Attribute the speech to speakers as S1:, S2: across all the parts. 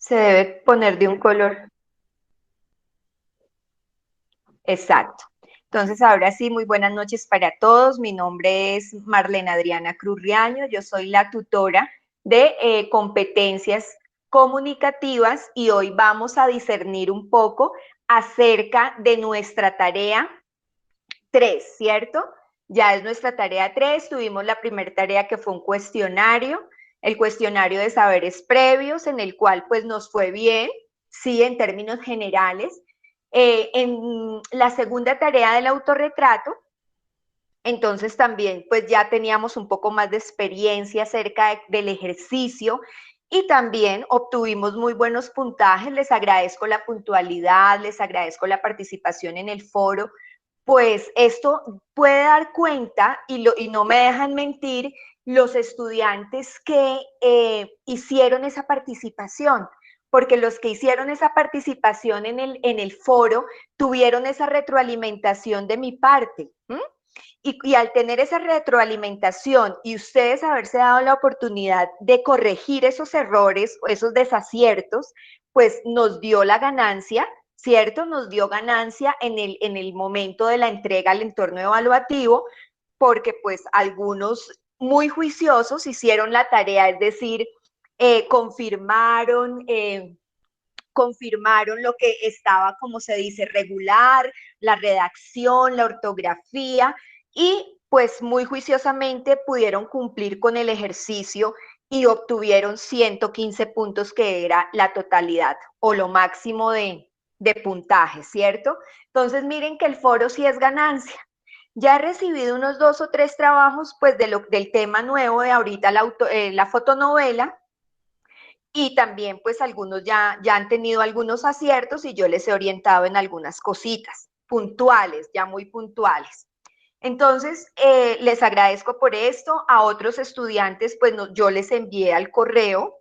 S1: Se debe poner de un color. Exacto. Entonces, ahora sí, muy buenas noches para todos. Mi nombre es Marlena Adriana Cruz Riaño. Yo soy la tutora de competencias comunicativas y hoy vamos a discernir un poco acerca de nuestra tarea 3, ¿cierto? Ya es nuestra tarea 3. Tuvimos la primera tarea que fue un cuestionario, el cuestionario de saberes previos, en el cual pues nos fue bien, sí, en términos generales. En la segunda tarea del autorretrato, entonces también pues ya teníamos un poco más de experiencia acerca del ejercicio y también obtuvimos muy buenos puntajes. Les agradezco la puntualidad, les agradezco la participación en el foro, pues esto puede dar cuenta, y no me dejan mentir, los estudiantes que hicieron esa participación, porque los que hicieron esa participación en el foro tuvieron esa retroalimentación de mi parte. Y al tener esa retroalimentación y ustedes haberse dado la oportunidad de corregir esos errores, esos desaciertos, pues nos dio la ganancia, ¿cierto? Nos dio ganancia en el momento de la entrega al entorno evaluativo, porque pues algunos muy juiciosos hicieron la tarea, es decir, confirmaron lo que estaba, como se dice, regular, la redacción, la ortografía, y pues muy juiciosamente pudieron cumplir con el ejercicio y obtuvieron 115 puntos, que era la totalidad o lo máximo de puntaje, ¿cierto? Entonces miren que el foro sí es ganancia. Ya he recibido unos 2 o 3 trabajos pues del tema nuevo de ahorita, la fotonovela, y también pues algunos ya han tenido algunos aciertos y yo les he orientado en algunas cositas puntuales, ya muy puntuales. Entonces, les agradezco por esto. A otros estudiantes, pues no, yo les envié al correo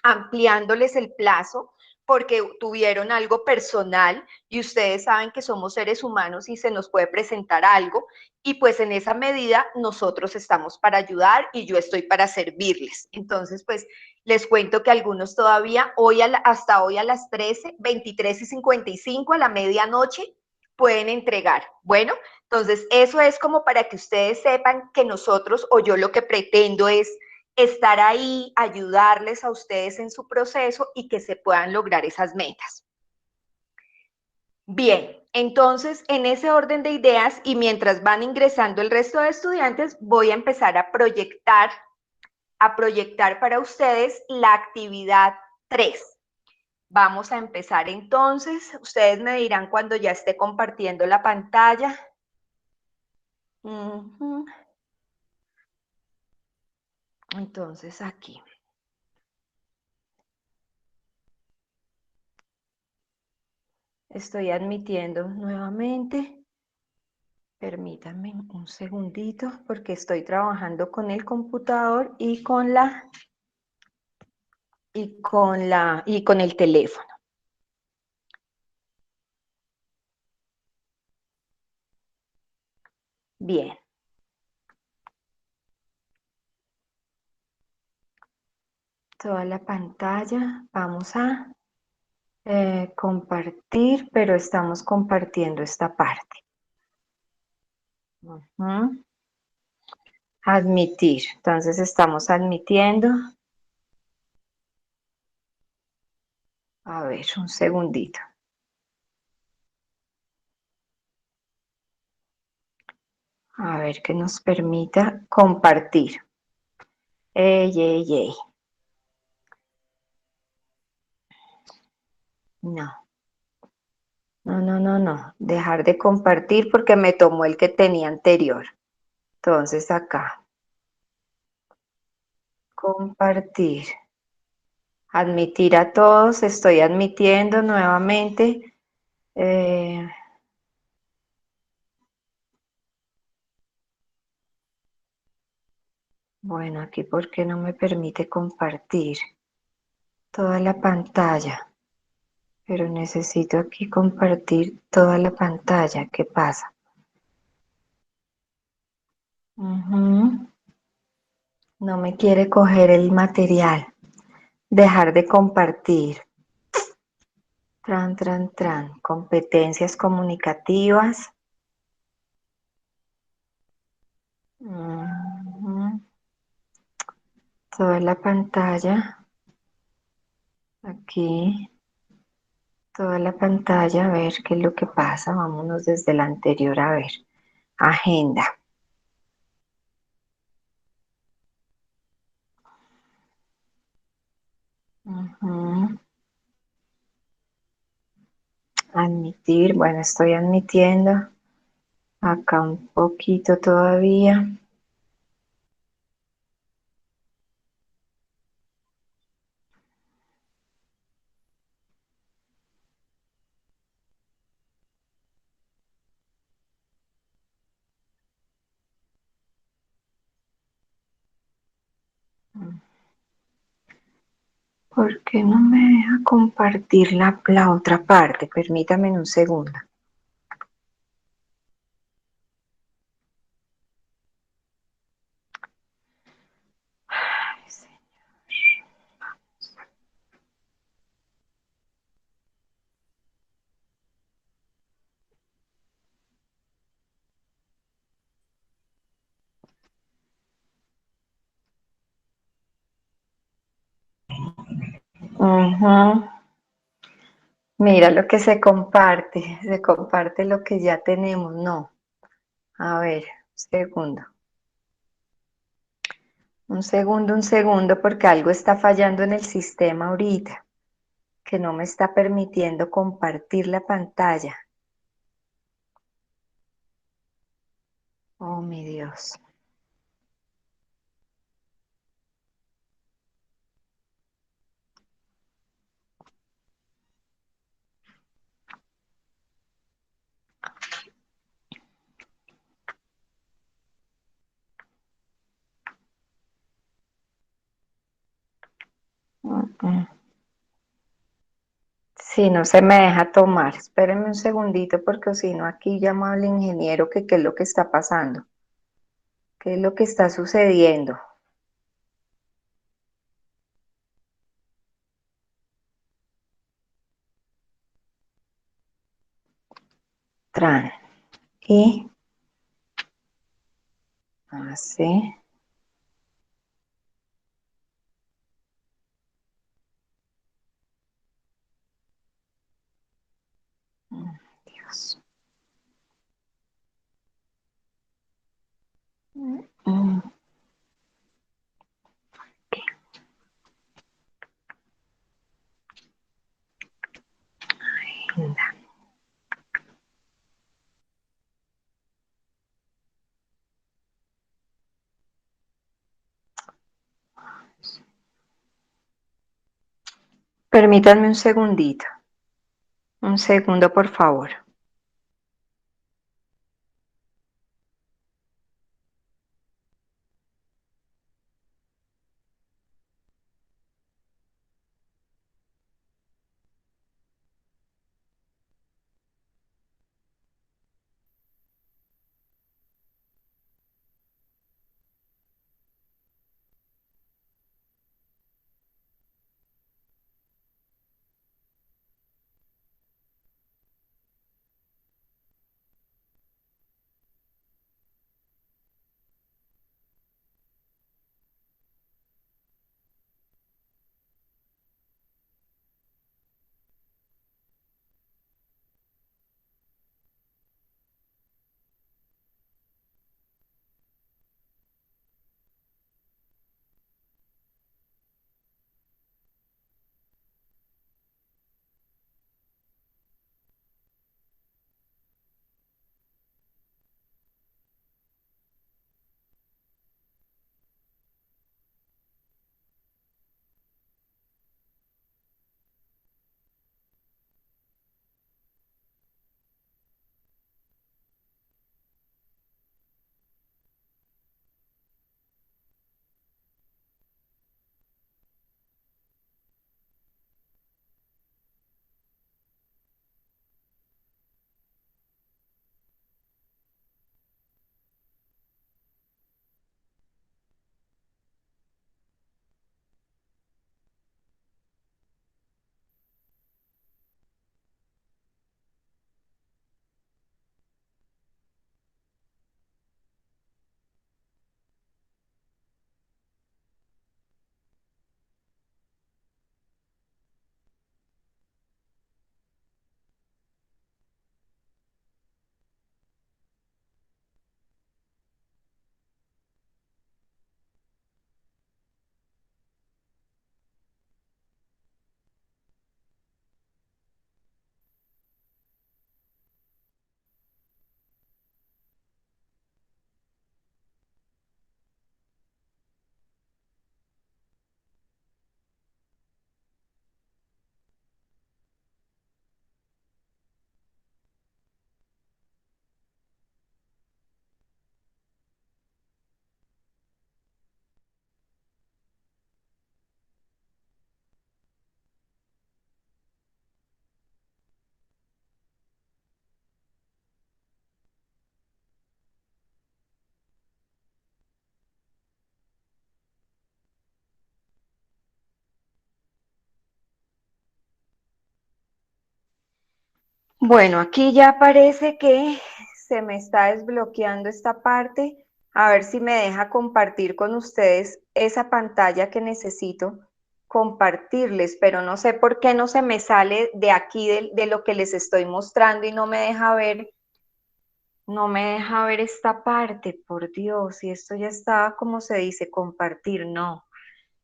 S1: ampliándoles el plazo porque tuvieron algo personal y ustedes saben que somos seres humanos y se nos puede presentar algo, y pues en esa medida nosotros estamos para ayudar y yo estoy para servirles. Entonces, pues les cuento que algunos todavía hasta hoy a las 23:55, a la medianoche, pueden entregar. Bueno, entonces eso es como para que ustedes sepan que nosotros, o yo, lo que pretendo es estar ahí, ayudarles a ustedes en su proceso y que se puedan lograr esas metas. Bien, entonces en ese orden de ideas y mientras van ingresando el resto de estudiantes, voy a empezar a proyectar para ustedes la actividad 3. Vamos a empezar entonces. Ustedes me dirán cuando ya esté compartiendo la pantalla. Entonces aquí. Estoy admitiendo nuevamente. Permítanme un segundito porque estoy trabajando con el computador y con el teléfono. Bien. Toda la pantalla. Vamos a compartir, pero estamos compartiendo esta parte. Admitir. Entonces estamos admitiendo. A ver, un segundito. A ver que nos permita compartir. Ey, ey, ey. No. No, no, no, no. Dejar de compartir porque me tomó el que tenía anterior. Entonces acá. Compartir. Admitir a todos. Estoy admitiendo nuevamente. Bueno, aquí porque no me permite compartir toda la pantalla. Pero necesito aquí compartir toda la pantalla. ¿Qué pasa? No me quiere coger el material. Dejar de compartir. Tran, tran, tran. Competencias comunicativas. Ujú. Toda la pantalla. Aquí. Toda la pantalla. A ver qué es lo que pasa. Vámonos desde la anterior a ver. Agenda. Ujú. Admitir. Bueno, estoy admitiendo. Acá un poquito todavía. ¿Por qué no me deja compartir la otra parte? Permítame un segundo. Ay, sí. Ujú. Mira lo que se comparte lo que ya tenemos, no. A ver, un segundo, porque algo está fallando en el sistema ahorita, que no me está permitiendo compartir la pantalla. Oh, mi Dios. Mm, mm. Si no se me deja tomar, espérenme un segundito porque si no aquí llamo al ingeniero que qué es lo que está pasando, qué es lo que está sucediendo. Tran y así. Dios. Mm, qué linda. Permítanme un segundito, un segundo por favor. Bueno, aquí ya parece que se me está desbloqueando esta parte. A ver si me deja compartir con ustedes esa pantalla que necesito compartirles, pero no sé por qué no se me sale de aquí de lo que les estoy mostrando y no me deja ver esta parte, por Dios, y esto ya estaba, como se dice, compartir, no.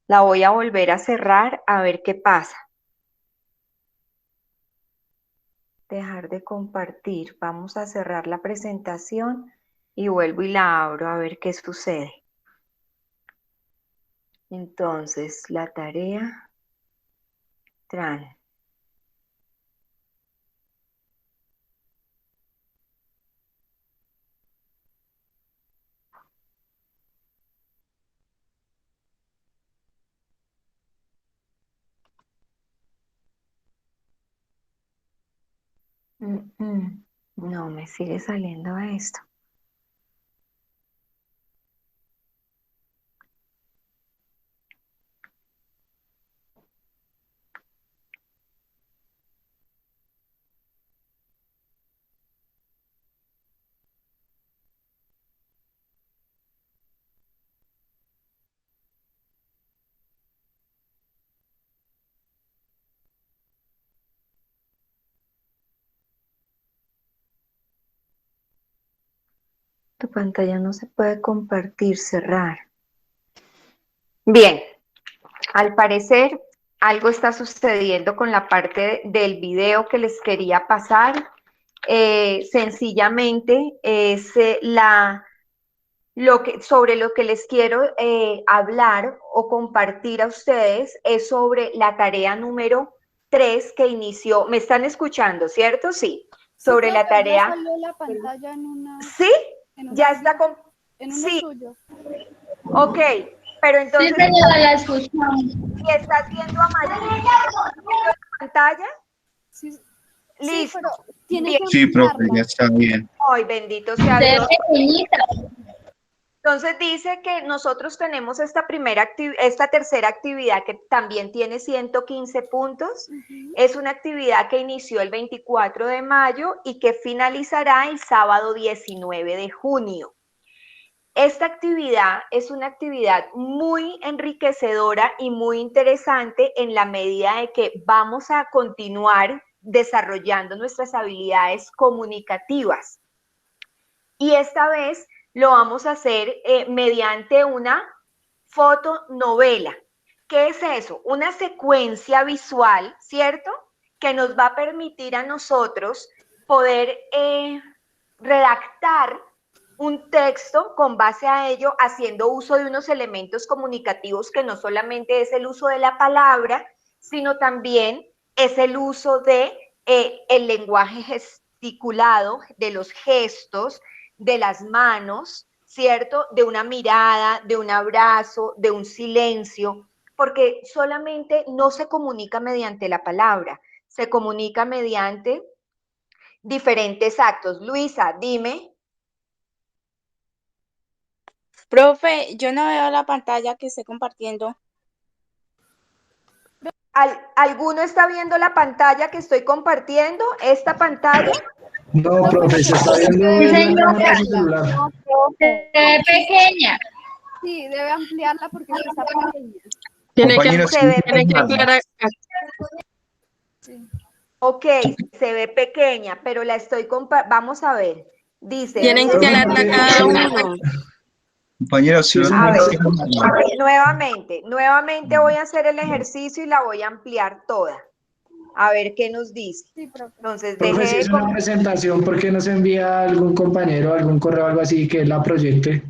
S1: La voy a volver a cerrar a ver qué pasa. Dejar de compartir. Vamos a cerrar la presentación y vuelvo y la abro a ver qué sucede. Entonces, la tarea, tran. No me sigue saliendo esto. Tu pantalla no se puede compartir, cerrar. Bien, al parecer algo está sucediendo con la parte del video que les quería pasar. Sencillamente es sobre lo que les quiero hablar o compartir a ustedes es sobre la tarea número 3 que inició. ¿Me están escuchando, cierto? Sí.
S2: Sí,
S1: Sobre la
S2: profe, ya
S1: tarea.
S2: salió la pantalla en una.
S1: ¿Sí? Ya está con.
S2: En uno
S1: Sí.
S2: suyo.
S1: Ok, pero entonces.
S3: Sí, señora, la escuchamos.
S1: ¿Y estás viendo amarillo? ¿Estás viendo la pantalla?
S2: Sí, sí,
S1: Listo.
S2: pero tiene
S1: Bien.
S2: que
S4: Sí, profe,
S2: ampliarla.
S4: ya está bien.
S1: Ay, bendito sea
S3: Se ve
S1: Dios.
S3: pequeñita.
S1: Entonces dice que nosotros tenemos esta tercera actividad que también tiene 115 puntos. Es una actividad que inició el 24 de mayo y que finalizará el sábado 19 de junio. Esta actividad es una actividad muy enriquecedora y muy interesante en la medida de que vamos a continuar desarrollando nuestras habilidades comunicativas. Y esta vez lo vamos a hacer mediante una fotonovela. ¿Qué es eso? Una secuencia visual, ¿cierto? Que nos va a permitir a nosotros poder redactar un texto con base a ello, haciendo uso de unos elementos comunicativos que no solamente es el uso de la palabra, sino también es el uso de el lenguaje gesticulado, de los gestos, de las manos, ¿cierto? De una mirada, de un abrazo, de un silencio, porque solamente no se comunica mediante la palabra, se comunica mediante diferentes actos. Luisa, dime.
S5: Profe, yo no veo la pantalla que esté compartiendo.
S1: ¿Alguno está viendo la pantalla que estoy compartiendo? ¿Esta pantalla?
S6: No, profe, se está viendo
S3: Sí,
S6: en la cámara de
S3: señora.
S6: su celular.
S3: Se ve pequeña.
S2: Sí, debe ampliarla porque sí está pequeña.
S4: Compañeros,
S1: tiene que
S4: aclarar.
S2: Sí.
S1: Ok, se ve pequeña, pero la estoy vamos a ver. Dice.
S5: Tienen que aclararla cada uno.
S4: Compañeros,
S6: Sí,
S1: A ver,
S4: aclararla.
S1: nuevamente voy a hacer el ejercicio y la voy a ampliar toda. A ver qué nos dice.
S2: Sí, profe.
S1: Entonces,
S6: profe, si es una presentación, ¿por qué no se envía a algún compañero, algún correo, algo así que la proyecte?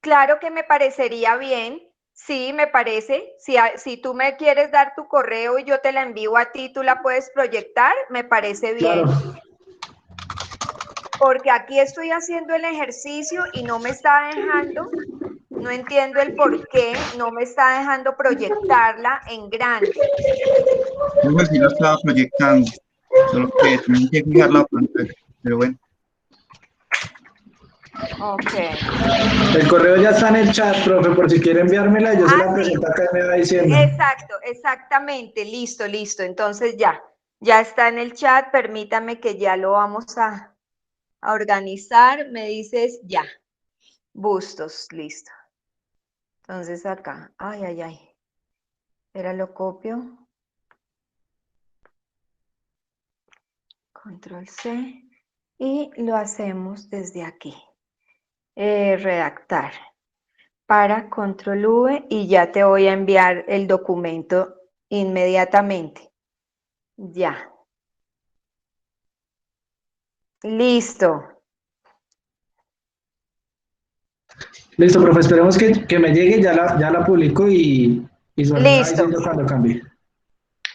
S1: Claro que me parecería bien. Sí, me parece. Si tú me quieres dar tu correo y yo te la envío a ti, tú la puedes proyectar, me parece bien.
S6: Claro.
S1: Porque aquí estoy haciendo el ejercicio y no me está dejando, no entiendo el por qué, no me está dejando proyectarla en grande.
S4: Yo sí lo estaba proyectando, solo que tenía que fijar la pantalla, pero bueno.
S1: Ok.
S6: El correo ya está en el chat, profe, por si quiere enviármela, yo se la
S1: Sí.
S6: presento acá y me va diciendo.
S1: Exacto, exactamente, listo. Entonces ya Ya está en el chat, permítame que ya lo vamos a organizar. Me dices ya. Bustos, listo. Entonces acá, ay, ay, ay. Espera, lo copio. Control C. Y lo hacemos desde aquí. Redactar. Para Control V y ya te voy a enviar el documento inmediatamente. Ya. Listo.
S6: Listo, profe, esperemos que me llegue, ya la publico y solo me va
S1: Listo.
S6: diciendo cuando cambie.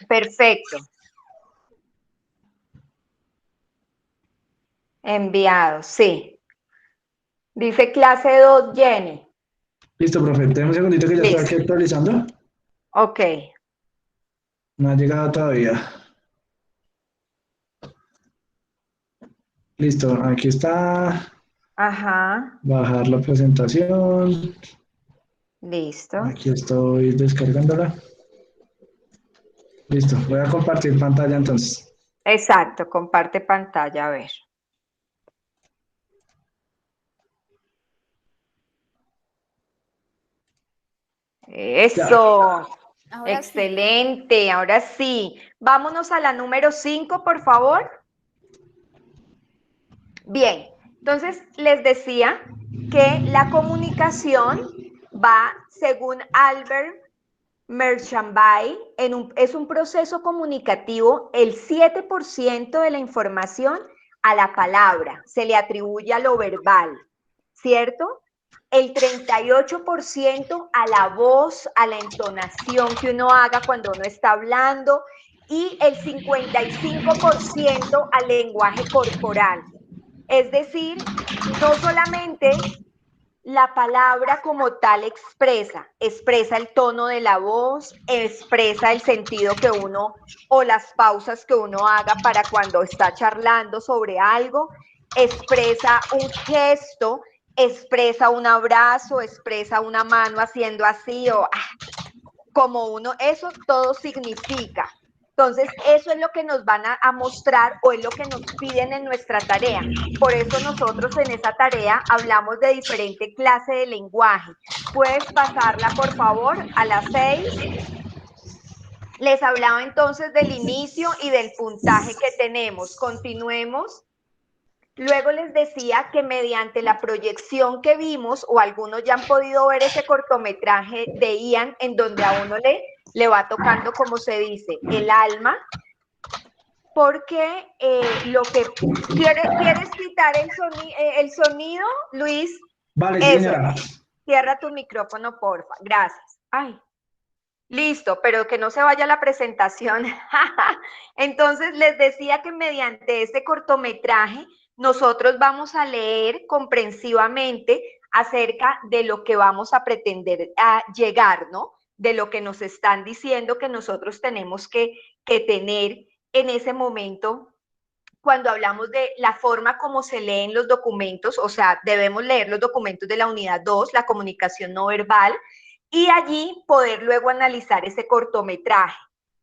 S1: Perfecto. Enviado, sí. Dice clase 2, Jenny.
S6: Listo, profe, tenemos un segundito que ya estoy aquí
S1: Listo.
S6: actualizando.
S1: Ok.
S6: No ha llegado todavía. Listo, aquí está.
S1: Ajá.
S6: Bajar la presentación.
S1: Listo.
S6: Aquí estoy descargándola. Listo, voy a compartir pantalla entonces.
S1: Exacto, comparte pantalla, a ver. Eso.
S2: Ahora sí.
S1: Excelente, ahora sí. Vámonos a la número 5, por favor. Bien, entonces les decía que la comunicación va, según Albert Merchanby, es un proceso comunicativo, el 7% de la información a la palabra, se le atribuye a lo verbal, ¿cierto? El 38% a la voz, a la entonación que uno haga cuando uno está hablando y el 55% al lenguaje corporal. Es decir, no solamente la palabra como tal expresa el tono de la voz, expresa el sentido que uno o las pausas que uno haga para cuando está charlando sobre algo, expresa un gesto, expresa un abrazo, expresa una mano haciendo así o como uno, eso todo significa. Entonces, eso es lo que nos van a mostrar o es lo que nos piden en nuestra tarea. Por eso nosotros en esa tarea hablamos de diferente clase de lenguaje. ¿Puedes pasarla, por favor, a las 6? Les hablaba entonces del inicio y del puntaje que tenemos. Continuemos. Luego les decía que mediante la proyección que vimos, o algunos ya han podido ver ese cortometraje de Ian, en donde a uno le va tocando, como se dice, el alma, porque lo que... ¿Quieres quitar el sonido, Luis?
S6: Vale, sí,
S1: Eso.
S6: señora.
S1: Cierra tu micrófono, porfa. Gracias. Ay. Listo, pero que no se vaya la presentación. Entonces, les decía que mediante este cortometraje nosotros vamos a leer comprensivamente acerca de lo que vamos a pretender a llegar, ¿no? De lo que nos están diciendo que nosotros tenemos que tener en ese momento cuando hablamos de la forma como se leen los documentos, o sea, debemos leer los documentos de la unidad 2, la comunicación no verbal, y allí poder luego analizar ese cortometraje.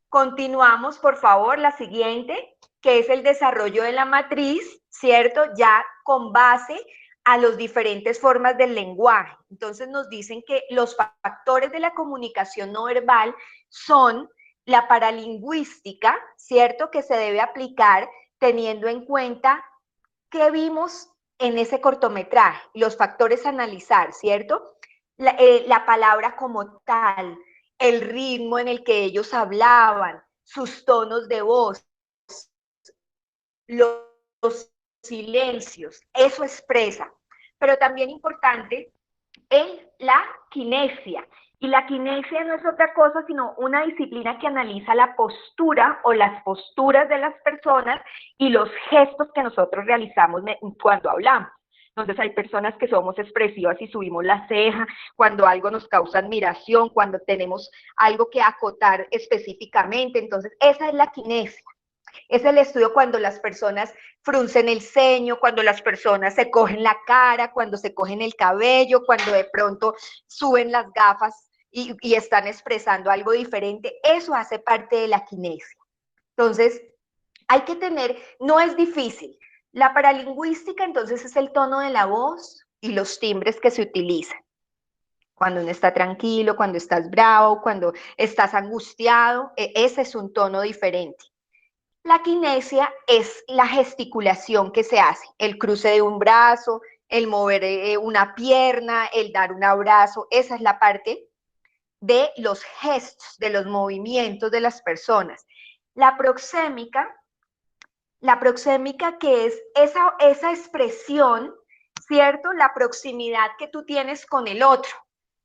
S1: Continuamos, por favor, la siguiente, que es el desarrollo de la matriz, ¿cierto? Ya con base a las diferentes formas del lenguaje. Entonces nos dicen que los factores de la comunicación no verbal son la paralingüística, ¿cierto? Que se debe aplicar teniendo en cuenta qué vimos en ese cortometraje, los factores a analizar, ¿cierto? La palabra como tal, el ritmo en el que ellos hablaban, sus tonos de voz, los silencios, eso expresa. Pero también importante es la kinesia. Y la kinesia no es otra cosa sino una disciplina que analiza la postura o las posturas de las personas y los gestos que nosotros realizamos cuando hablamos. Entonces hay personas que somos expresivas y subimos la ceja, cuando algo nos causa admiración, cuando tenemos algo que acotar específicamente. Entonces esa es la kinesia. Es el estudio cuando las personas fruncen el ceño, cuando las personas se cogen la cara, cuando se cogen el cabello, cuando de pronto suben las gafas y están expresando algo diferente. Eso hace parte de la kinesia. Entonces, Hay que tener, no es difícil. La paralingüística entonces es el tono de la voz y los timbres que se utilizan. Cuando uno está tranquilo, cuando estás bravo, cuando estás angustiado, ese es un tono diferente. La kinesia es la gesticulación que se hace, el cruce de un brazo, el mover una pierna, el dar un abrazo, esa es la parte de los gestos, de los movimientos de las personas. La proxémica que es esa expresión, ¿cierto? La proximidad que tú tienes con el otro.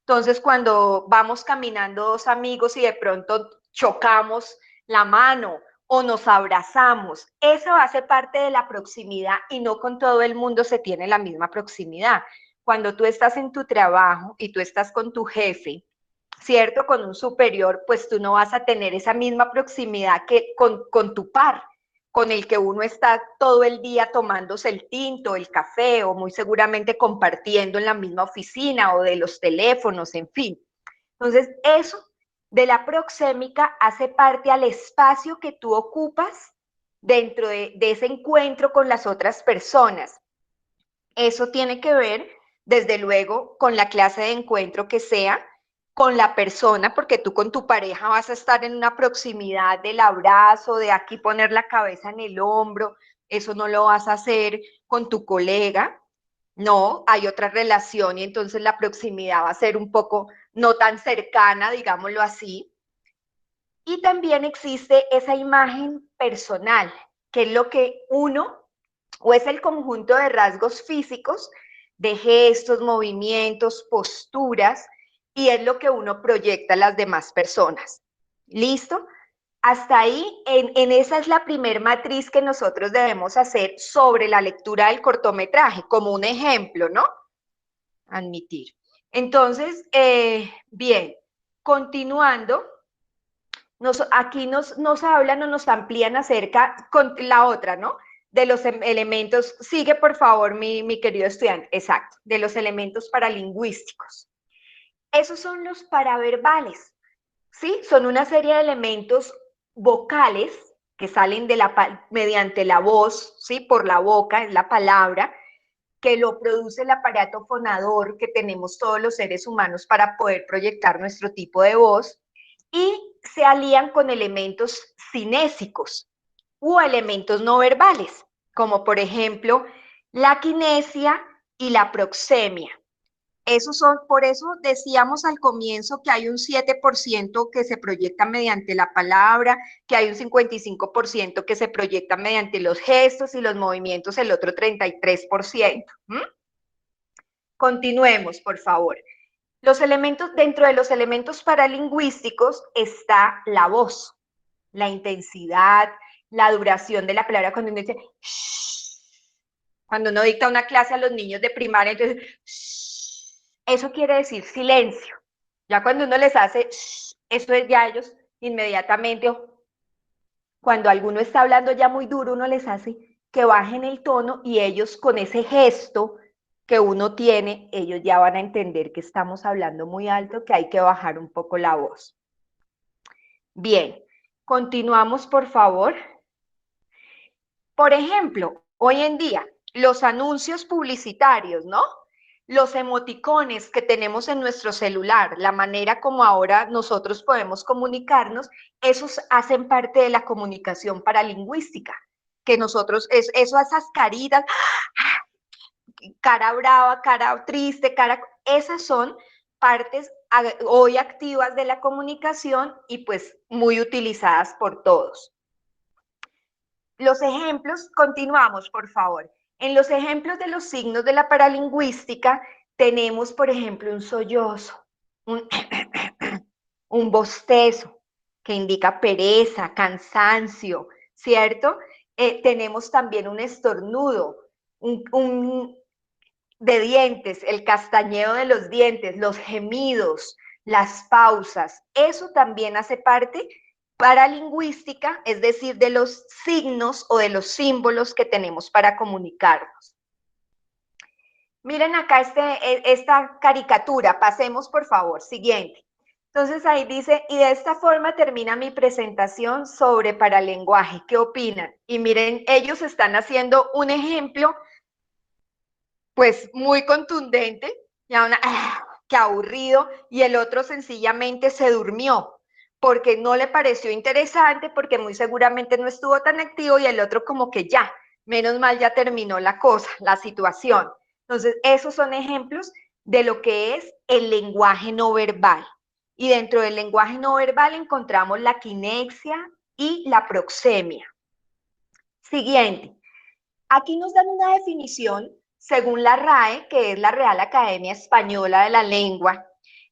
S1: Entonces, cuando vamos caminando dos amigos y de pronto chocamos la mano o nos abrazamos, eso hace parte de la proximidad y no con todo el mundo se tiene la misma proximidad. Cuando tú estás en tu trabajo y tú estás con tu jefe, ¿cierto? Con un superior, pues tú no vas a tener esa misma proximidad que con tu par, con el que uno está todo el día tomándose el tinto, el café, o muy seguramente compartiendo en la misma oficina o de los teléfonos, en fin. Entonces, eso de la proxémica hace parte al espacio que tú ocupas dentro de ese encuentro con las otras personas. Eso tiene que ver, desde luego, con la clase de encuentro que sea, con la persona, porque tú con tu pareja vas a estar en una proximidad del abrazo, de aquí poner la cabeza en el hombro, eso no lo vas a hacer con tu colega, no, hay otra relación y entonces la proximidad va a ser un poco no tan cercana, digámoslo así. Y también existe esa imagen personal, que es lo que uno, o es el conjunto de rasgos físicos, de gestos, movimientos, posturas, y es lo que uno proyecta a las demás personas. ¿Listo? Hasta ahí, en esa es la primer matriz que nosotros debemos hacer sobre la lectura del cortometraje, como un ejemplo, ¿no? Admitir. Entonces, bien, continuando, aquí nos hablan o nos amplían acerca con la otra, ¿no? De los elementos, sigue por favor mi querido estudiante, exacto, de los elementos paralingüísticos. Esos son los paraverbales, ¿sí? Son una serie de elementos vocales que salen mediante la voz, ¿sí? Por la boca, es la palabra, que lo produce el aparato fonador que tenemos todos los seres humanos para poder proyectar nuestro tipo de voz, y se alían con elementos cinésicos u elementos no verbales, como por ejemplo la kinesia y la proxemia. Por eso decíamos al comienzo que hay un 7% que se proyecta mediante la palabra, que hay un 55% que se proyecta mediante los gestos y los movimientos, el otro 33%. Continuemos, por favor. Dentro de los elementos paralingüísticos está la voz, la intensidad, la duración de la palabra. Cuando uno dice, shh, cuando uno dicta una clase a los niños de primaria, entonces, shh, eso quiere decir silencio. Ya cuando uno les hace, shh, eso es ya ellos inmediatamente, cuando alguno está hablando ya muy duro, uno les hace que bajen el tono y ellos con ese gesto que uno tiene, ellos ya van a entender que estamos hablando muy alto, que hay que bajar un poco la voz. Bien, continuamos por favor. Por ejemplo, hoy en día, los anuncios publicitarios, ¿no? Los emoticones que tenemos en nuestro celular, la manera como ahora nosotros podemos comunicarnos, esos hacen parte de la comunicación paralingüística, que nosotros, esas caritas, cara brava, cara triste, esas son partes hoy activas de la comunicación y pues muy utilizadas por todos. Los ejemplos, continuamos por favor. En los ejemplos de los signos de la paralingüística tenemos, por ejemplo, un sollozo, un bostezo, que indica pereza, cansancio, ¿cierto? Tenemos también un estornudo, de dientes, el castañeo de los dientes, los gemidos, las pausas. Eso también hace parte paralingüística, es decir, de los signos o de los símbolos que tenemos para comunicarnos. Miren acá esta caricatura, pasemos por favor, siguiente. Entonces ahí dice, y de esta forma termina mi presentación sobre paralenguaje. ¿Qué opinan? Y miren, ellos están haciendo un ejemplo, pues muy contundente, ya qué aburrido, y el otro sencillamente se durmió, porque no le pareció interesante, porque muy seguramente no estuvo tan activo, y el otro como que ya, menos mal ya terminó la cosa, la situación. Entonces, esos son ejemplos de lo que es el lenguaje no verbal. Y dentro del lenguaje no verbal encontramos la quinexia y la proxemia. Siguiente. Aquí nos dan una definición según la RAE, que es la Real Academia Española de la Lengua,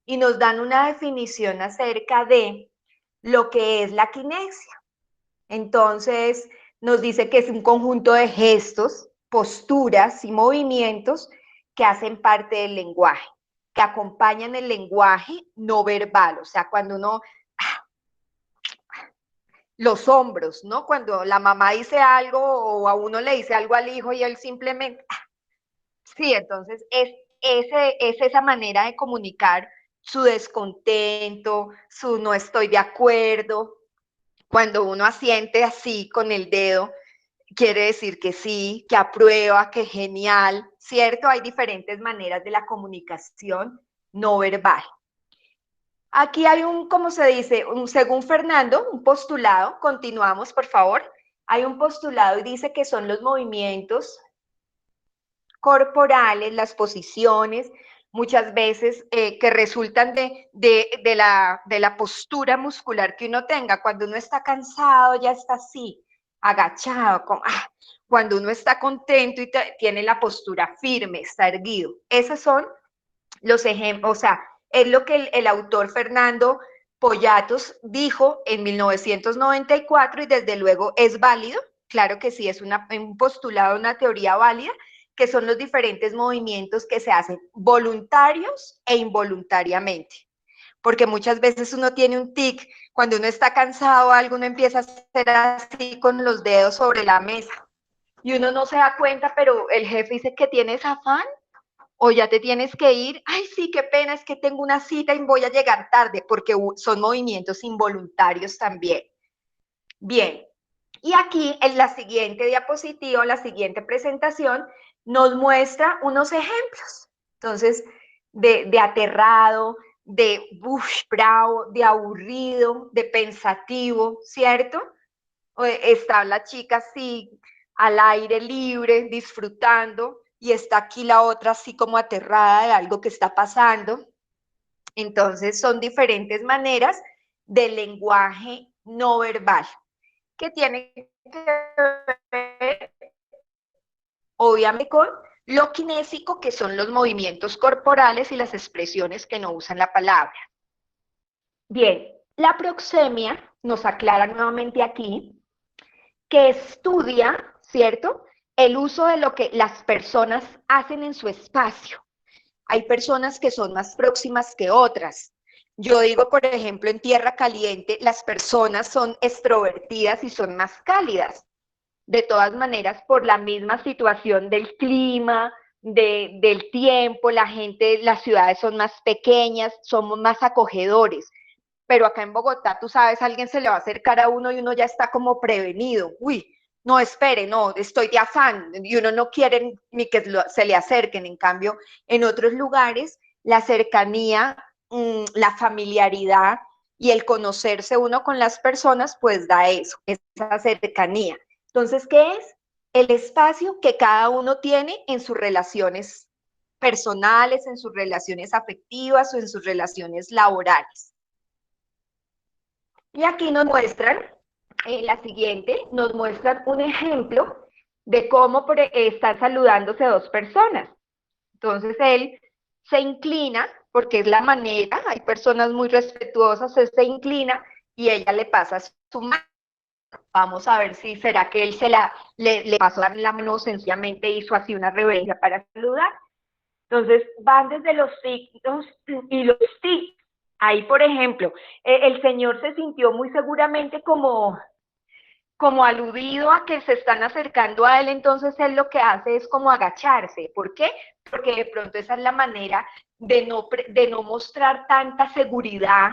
S1: y nos dan una definición acerca de lo que es la quinexia. Entonces, nos dice que es un conjunto de gestos, posturas y movimientos que hacen parte del lenguaje, que acompañan el lenguaje no verbal, o sea, cuando uno, los hombros, ¿no? Cuando la mamá dice algo o a uno le dice algo al hijo y él simplemente, sí, entonces es esa manera de comunicar su descontento, su no estoy de acuerdo. Cuando uno asiente así con el dedo, quiere decir que sí, que aprueba, que genial, ¿cierto? Hay diferentes maneras de la comunicación no verbal. Aquí hay ¿cómo se dice? Según Fernando, un postulado, continuamos por favor. Hay un postulado y dice que son los movimientos corporales, las posiciones, muchas veces que resultan de la postura muscular que uno tenga. Cuando uno está cansado, ya está así, agachado, cuando uno está contento y tiene la postura firme, está erguido. Esos son los ejemplos, o sea, es lo que el autor Fernando Pollatos dijo en 1994 y desde luego es válido, claro que sí, es un postulado, una teoría válida, que son los diferentes movimientos que se hacen voluntarios e involuntariamente. Porque muchas veces uno tiene un tic, cuando uno está cansado, algo uno empieza a hacer así con los dedos sobre la mesa y uno no se da cuenta, pero el jefe dice que tienes afán o ya te tienes que ir, ay sí, qué pena, es que tengo una cita y voy a llegar tarde, porque son movimientos involuntarios también. Bien, y aquí en la siguiente diapositiva, la siguiente presentación, nos muestra unos ejemplos. Entonces, de aterrado, de bravo, de aburrido, de pensativo, ¿cierto? Está la chica así, al aire libre, disfrutando, y está aquí la otra así como aterrada de algo que está pasando. Entonces, son diferentes maneras del lenguaje no verbal que tiene que ver, obviamente, con lo kinésico, que son los movimientos corporales y las expresiones que no usan la palabra. Bien, la proxemia nos aclara nuevamente aquí que estudia, ¿cierto?, el uso de lo que las personas hacen en su espacio. Hay personas que son más próximas que otras. Yo digo, por ejemplo, en Tierra Caliente, las personas son extrovertidas y son más cálidas. De todas maneras, por la misma situación del clima, del tiempo, la gente, las ciudades son más pequeñas, somos más acogedores. Pero acá en Bogotá, tú sabes, alguien se le va a acercar a uno y uno ya está como prevenido. Uy, no, espere, no, estoy de afán, y uno no quiere ni que se le acerquen. En cambio, en otros lugares, la cercanía, la familiaridad y el conocerse uno con las personas, pues da eso, esa cercanía. Entonces, ¿qué es? El espacio que cada uno tiene en sus relaciones personales, en sus relaciones afectivas o en sus relaciones laborales. Y aquí nos muestran, la siguiente, nos muestran un ejemplo de cómo están saludándose dos personas. Entonces él se inclina, porque es la manera, hay personas muy respetuosas, él se inclina y ella le pasa su mano. Vamos a ver si será que él le pasó la mano, sencillamente hizo así una reverencia para saludar. Entonces van desde los signos y los tics. Ahí, por ejemplo, el señor se sintió muy seguramente como aludido a que se están acercando a él, entonces él lo que hace es como agacharse. ¿Por qué? Porque de pronto esa es la manera de no mostrar tanta seguridad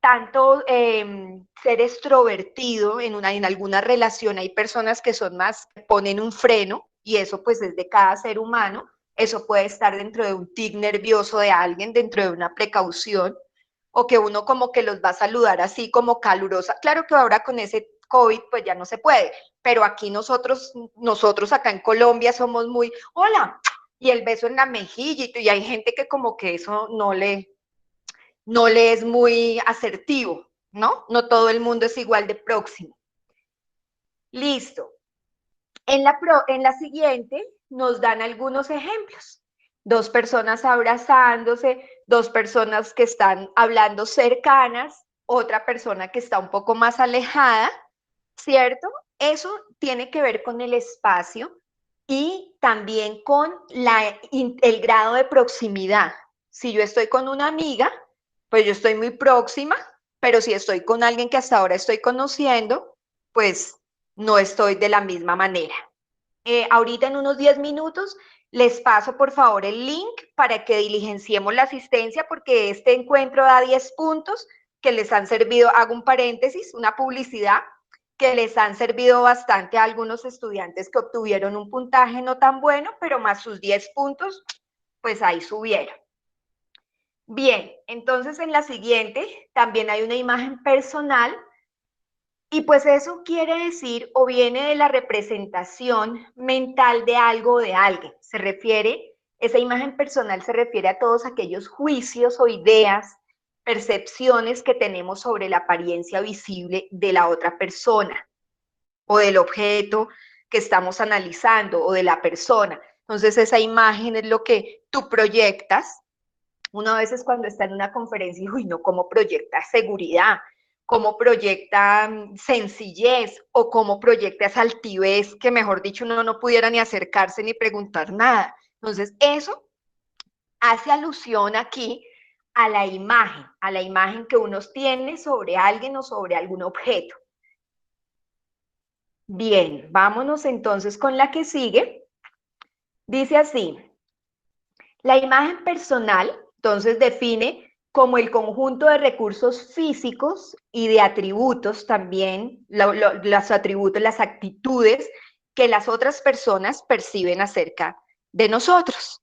S1: tanto ser extrovertido en alguna relación. Hay personas que son más, ponen un freno, y eso pues es de cada ser humano. Eso puede estar dentro de un tic nervioso de alguien, dentro de una precaución, o que uno como que los va a saludar así como calurosa. Claro que ahora con ese COVID pues ya no se puede, pero aquí nosotros acá en Colombia somos muy, hola, y el beso en la mejilla, y hay gente que como que eso no le es muy asertivo, ¿no? No todo el mundo es igual de próximo. Listo. En la siguiente nos dan algunos ejemplos. 2 personas abrazándose, 2 personas que están hablando cercanas, otra persona que está un poco más alejada, ¿cierto? Eso tiene que ver con el espacio y también con el grado de proximidad. Si yo estoy con una amiga, pues yo estoy muy próxima, pero si estoy con alguien que hasta ahora estoy conociendo, pues no estoy de la misma manera. Ahorita en unos 10 minutos les paso por favor el link para que diligenciemos la asistencia, porque este encuentro da 10 puntos que les han servido, hago un paréntesis, una publicidad, que les han servido bastante a algunos estudiantes que obtuvieron un puntaje no tan bueno, pero más sus 10 puntos, pues ahí subieron. Bien, entonces en la siguiente también hay una imagen personal, y pues eso quiere decir o viene de la representación mental de algo o de alguien. Esa imagen personal se refiere a todos aquellos juicios o ideas, percepciones que tenemos sobre la apariencia visible de la otra persona o del objeto que estamos analizando o de la persona. Entonces esa imagen es lo que tú proyectas. Uno a veces cuando está en una conferencia dice, uy, no, ¿cómo proyecta seguridad? ¿Cómo proyecta sencillez? ¿O cómo proyecta esa altivez que, mejor dicho, uno no pudiera ni acercarse ni preguntar nada? Entonces, eso hace alusión aquí a la imagen que uno tiene sobre alguien o sobre algún objeto. Bien, vámonos entonces con la que sigue. Dice así: la imagen personal, entonces, define como el conjunto de recursos físicos y de atributos también, los atributos, las actitudes que las otras personas perciben acerca de nosotros.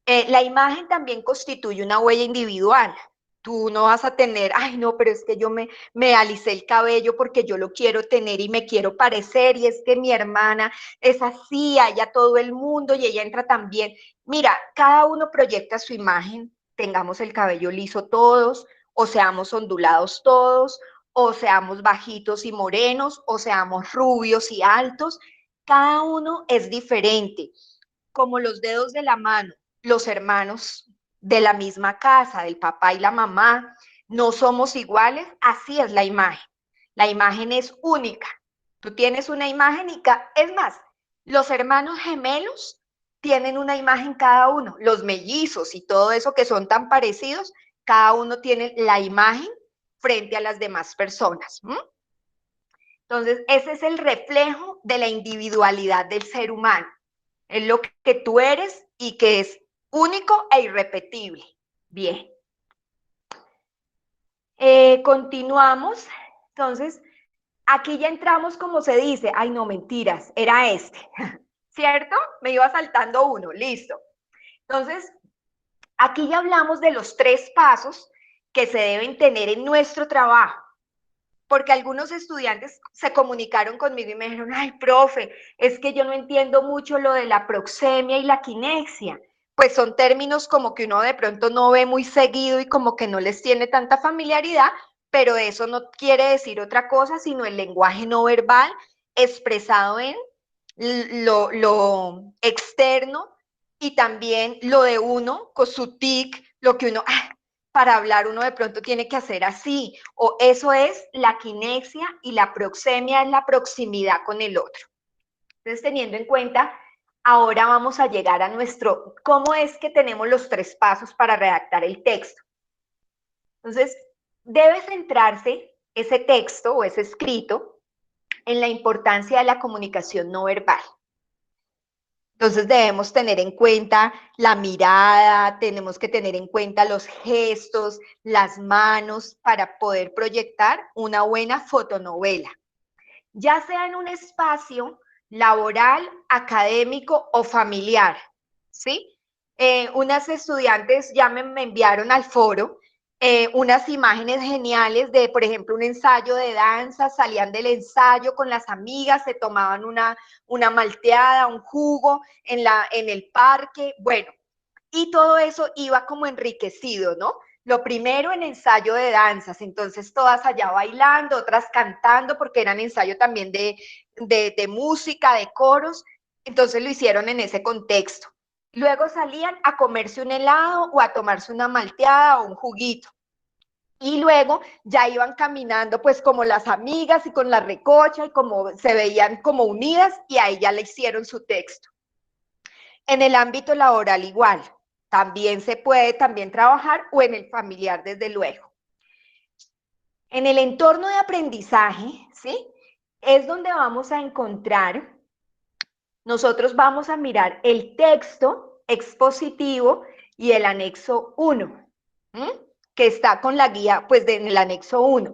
S1: La imagen también constituye una huella individual. Tú no vas a tener, ay no, pero es que yo me alicé el cabello porque yo lo quiero tener y me quiero parecer, y es que mi hermana es así, allá todo el mundo, y ella entra también. Mira, cada uno proyecta su imagen, tengamos el cabello liso todos, o seamos ondulados todos, o seamos bajitos y morenos, o seamos rubios y altos. Cada uno es diferente, como los dedos de la mano. Los hermanos de la misma casa, del papá y la mamá, no somos iguales, así es la imagen. La imagen es única. Tú tienes una imagen y es más, los hermanos gemelos tienen una imagen cada uno, los mellizos y todo eso que son tan parecidos, cada uno tiene la imagen frente a las demás personas. Entonces, ese es el reflejo de la individualidad del ser humano. Es lo que tú eres y que es único e irrepetible. Bien. Continuamos. Entonces, aquí ya entramos, como se dice, ay no, mentiras, era este, ¿cierto? Me iba saltando uno, listo. Entonces, aquí ya hablamos de los 3 pasos que se deben tener en nuestro trabajo, porque algunos estudiantes se comunicaron conmigo y me dijeron, ay, profe, es que yo no entiendo mucho lo de la proxemia y la quinexia. Pues son términos como que uno de pronto no ve muy seguido y como que no les tiene tanta familiaridad, pero eso no quiere decir otra cosa, sino el lenguaje no verbal expresado en lo externo, y también lo de uno, con su tic, lo que uno, para hablar uno de pronto tiene que hacer así, o eso es la quinexia, y la proxemia es la proximidad con el otro. Entonces, teniendo en cuenta, ahora vamos a llegar a nuestro, ¿cómo es que tenemos los 3 pasos para redactar el texto? Entonces, debe centrarse ese texto o ese escrito en la importancia de la comunicación no verbal. Entonces debemos tener en cuenta la mirada, tenemos que tener en cuenta los gestos, las manos para poder proyectar una buena fotonovela, ya sea en un espacio laboral, académico o familiar, ¿sí? Unas estudiantes ya me enviaron al foro unas imágenes geniales de, por ejemplo, un ensayo de danza, salían del ensayo con las amigas, se tomaban una malteada, un jugo en el parque, bueno, y todo eso iba como enriquecido, ¿no? Lo primero en ensayo de danzas, entonces todas allá bailando, otras cantando, porque eran ensayo también de música, de coros, entonces lo hicieron en ese contexto. Luego salían a comerse un helado o a tomarse una malteada o un juguito. Y luego ya iban caminando pues como las amigas y con la recocha y como se veían como unidas y ahí ya le hicieron su texto. En el ámbito laboral igual, también se puede también trabajar o en el familiar desde luego. En el entorno de aprendizaje, ¿sí? Es donde vamos a encontrar, nosotros vamos a mirar el texto expositivo y el anexo 1, que está con la guía, pues en el anexo 1.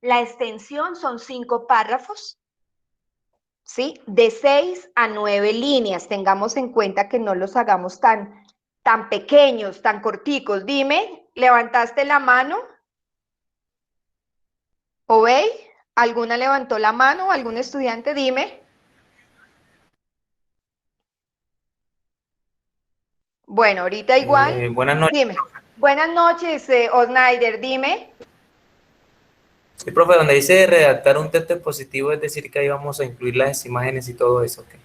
S1: La extensión son 5 párrafos, ¿sí? De 6 a 9 líneas. Tengamos en cuenta que no los hagamos tan pequeños, tan corticos. Dime, ¿levantaste la mano? ¿Obey? ¿Alguna levantó la mano? ¿Algún estudiante? Dime. Bueno, ahorita igual.
S7: Buenas noches.
S1: Dime. Buenas noches, Osnaider, dime.
S7: Sí, profe, donde dice redactar un texto expositivo, es decir, que ahí vamos a incluir las imágenes y todo eso. ¿Okay?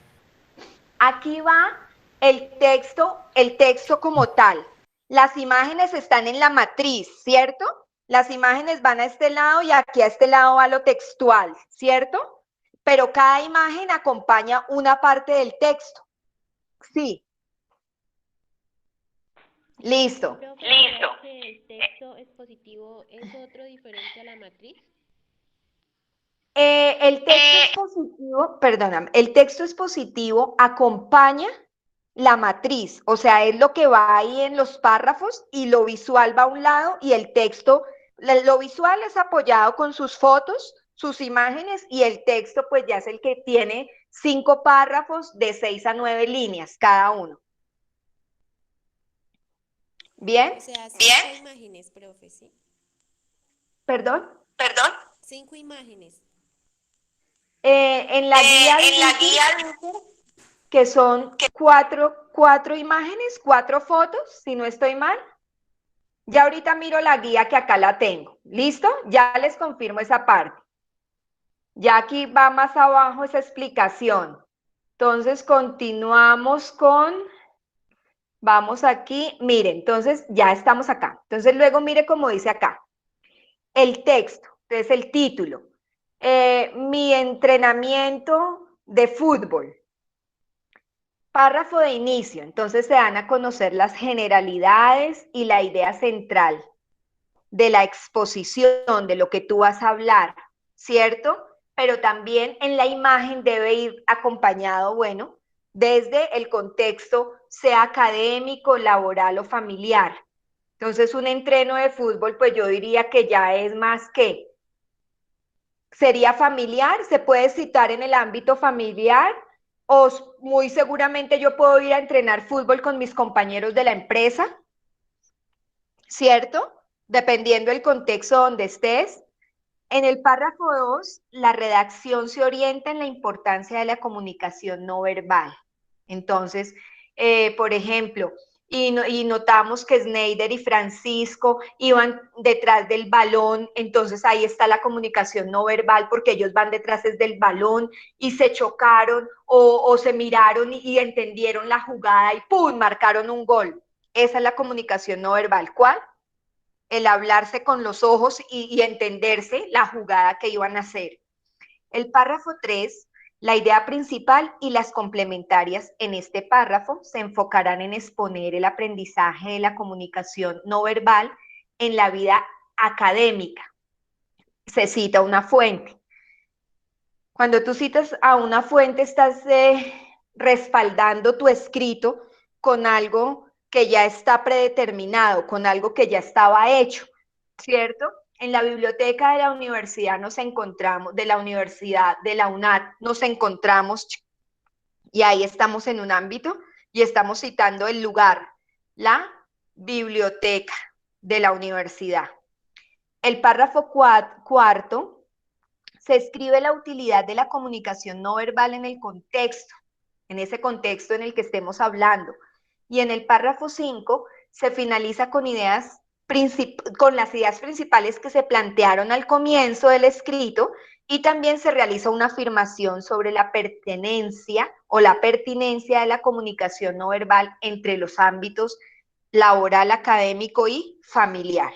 S1: Aquí va el texto como tal. Las imágenes están en la matriz, ¿cierto? Las imágenes van a este lado y aquí a este lado va lo textual, ¿cierto? Pero cada imagen acompaña una parte del texto. Sí. Listo.
S8: Listo. ¿El texto expositivo es otro diferente a la matriz?
S1: El texto expositivo, perdóname, el texto expositivo acompaña la matriz, o sea, es lo que va ahí en los párrafos y lo visual va a un lado y el texto, lo visual es apoyado con sus fotos, sus imágenes y el texto pues ya es el que tiene 5 párrafos de 6 a 9 líneas cada uno. ¿Bien?
S8: O sea, 5 imágenes, profe, ¿sí?
S1: ¿Perdón?
S8: 5 imágenes.
S1: En la guía que son 4 imágenes, 4 fotos, si no estoy mal. Ya ahorita miro la guía que acá la tengo. ¿Listo? Ya les confirmo esa parte. Ya aquí va más abajo esa explicación. Entonces, continuamos con... Vamos aquí. Mire, entonces ya estamos acá. Entonces, luego mire cómo dice acá. El texto, entonces el título. Mi entrenamiento de fútbol. Párrafo de inicio, entonces se dan a conocer las generalidades y la idea central de la exposición, de lo que tú vas a hablar, ¿cierto? Pero también en la imagen debe ir acompañado, bueno, desde el contexto, sea académico, laboral o familiar. Entonces, un entreno de fútbol, pues yo diría que ya es más que, sería familiar, se puede citar en el ámbito familiar, o muy seguramente yo puedo ir a entrenar fútbol con mis compañeros de la empresa, ¿cierto? Dependiendo del contexto donde estés. En el párrafo 2, la redacción se orienta en la importancia de la comunicación no verbal. Entonces, por ejemplo, y notamos que Snyder y Francisco iban detrás del balón, entonces ahí está la comunicación no verbal porque ellos van detrás del balón y se chocaron o se miraron y entendieron la jugada y ¡pum! Marcaron un gol. Esa es la comunicación no verbal. ¿Cuál? El hablarse con los ojos y entenderse la jugada que iban a hacer. El párrafo 3, la idea principal y las complementarias en este párrafo se enfocarán en exponer el aprendizaje de la comunicación no verbal en la vida académica. Se cita una fuente. Cuando tú citas a una fuente, estás respaldando tu escrito con algo que ya está predeterminado, con algo que ya estaba hecho, ¿cierto? En la biblioteca de la universidad nos encontramos, de la universidad, de la UNAD, nos encontramos, y ahí estamos en un ámbito, y estamos citando el lugar, la biblioteca de la universidad. El párrafo cuarto se escribe la utilidad de la comunicación no verbal en el contexto, en ese contexto en el que estemos hablando. Y en el párrafo 5 se finaliza con las ideas principales que se plantearon al comienzo del escrito, y también se realiza una afirmación sobre la pertenencia o la pertinencia de la comunicación no verbal entre los ámbitos laboral, académico y familiar.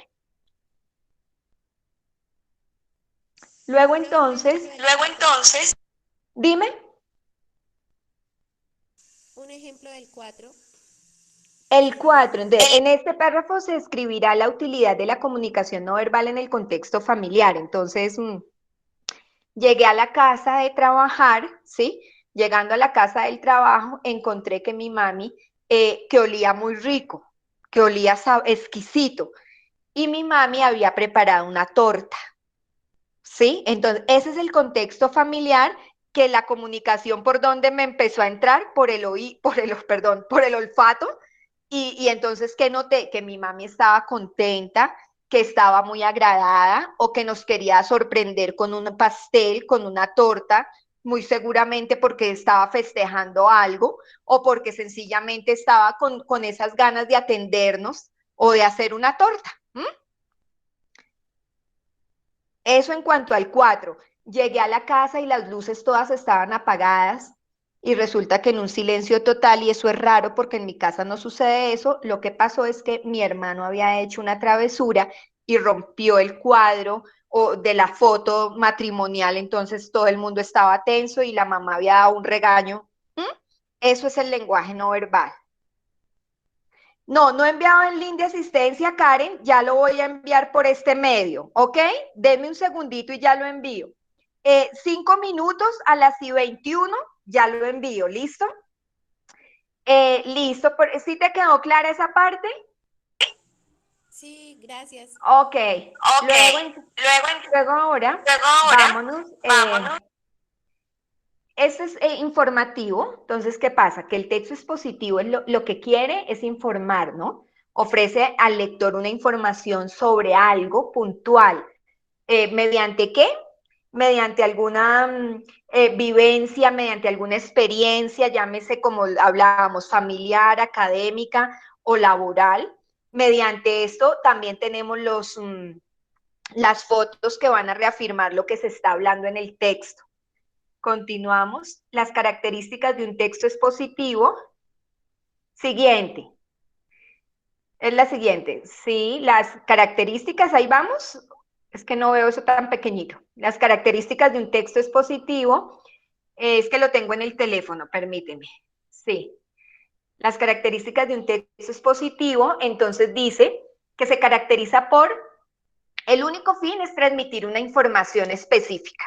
S1: Luego entonces, dime.
S8: Un ejemplo del 4.
S1: El 4, en este párrafo se escribirá la utilidad de la comunicación no verbal en el contexto familiar. Entonces, llegué a la casa de trabajar, ¿sí? Llegando a la casa del trabajo, encontré que mi mami, que olía muy rico, que olía exquisito, y mi mami había preparado una torta, ¿sí? Entonces, ese es el contexto familiar, que la comunicación por donde me empezó a entrar, por el olfato, y entonces, ¿qué noté? Que mi mami estaba contenta, que estaba muy agradada, o que nos quería sorprender con un pastel, con una torta, muy seguramente porque estaba festejando algo, o porque sencillamente estaba con esas ganas de atendernos o de hacer una torta. Eso en cuanto al 4. Llegué a la casa y las luces todas estaban apagadas, y resulta que en un silencio total, y eso es raro porque en mi casa no sucede eso. Lo que pasó es que mi hermano había hecho una travesura y rompió el cuadro de la foto matrimonial, entonces todo el mundo estaba tenso y la mamá había dado un regaño. Eso es el lenguaje no verbal. No he enviado el link de asistencia, Karen, ya lo voy a enviar por este medio, ¿ok? Denme un segundito y ya lo envío. 5 minutos, a las 21, ya lo envío, ¿listo? Listo, ¿sí te quedó clara esa parte?
S8: Sí, gracias.
S1: Ok. Luego ahora, vámonos. Este es informativo. Entonces, ¿qué pasa? Que el texto expositivo lo que quiere es informar, ¿no? Ofrece al lector una información sobre algo puntual. ¿Mediante qué? Mediante alguna vivencia, mediante alguna experiencia, llámese como hablábamos, familiar, académica o laboral. Mediante esto también tenemos las fotos que van a reafirmar lo que se está hablando en el texto. Continuamos. Las características de un texto expositivo. Siguiente. Es la siguiente. Sí, las características, ahí vamos. Es que no veo eso tan pequeñito. Las características de un texto expositivo, es que lo tengo en el teléfono, permíteme. Sí. Las características de un texto expositivo, entonces dice que se caracteriza por, el único fin es transmitir una información específica.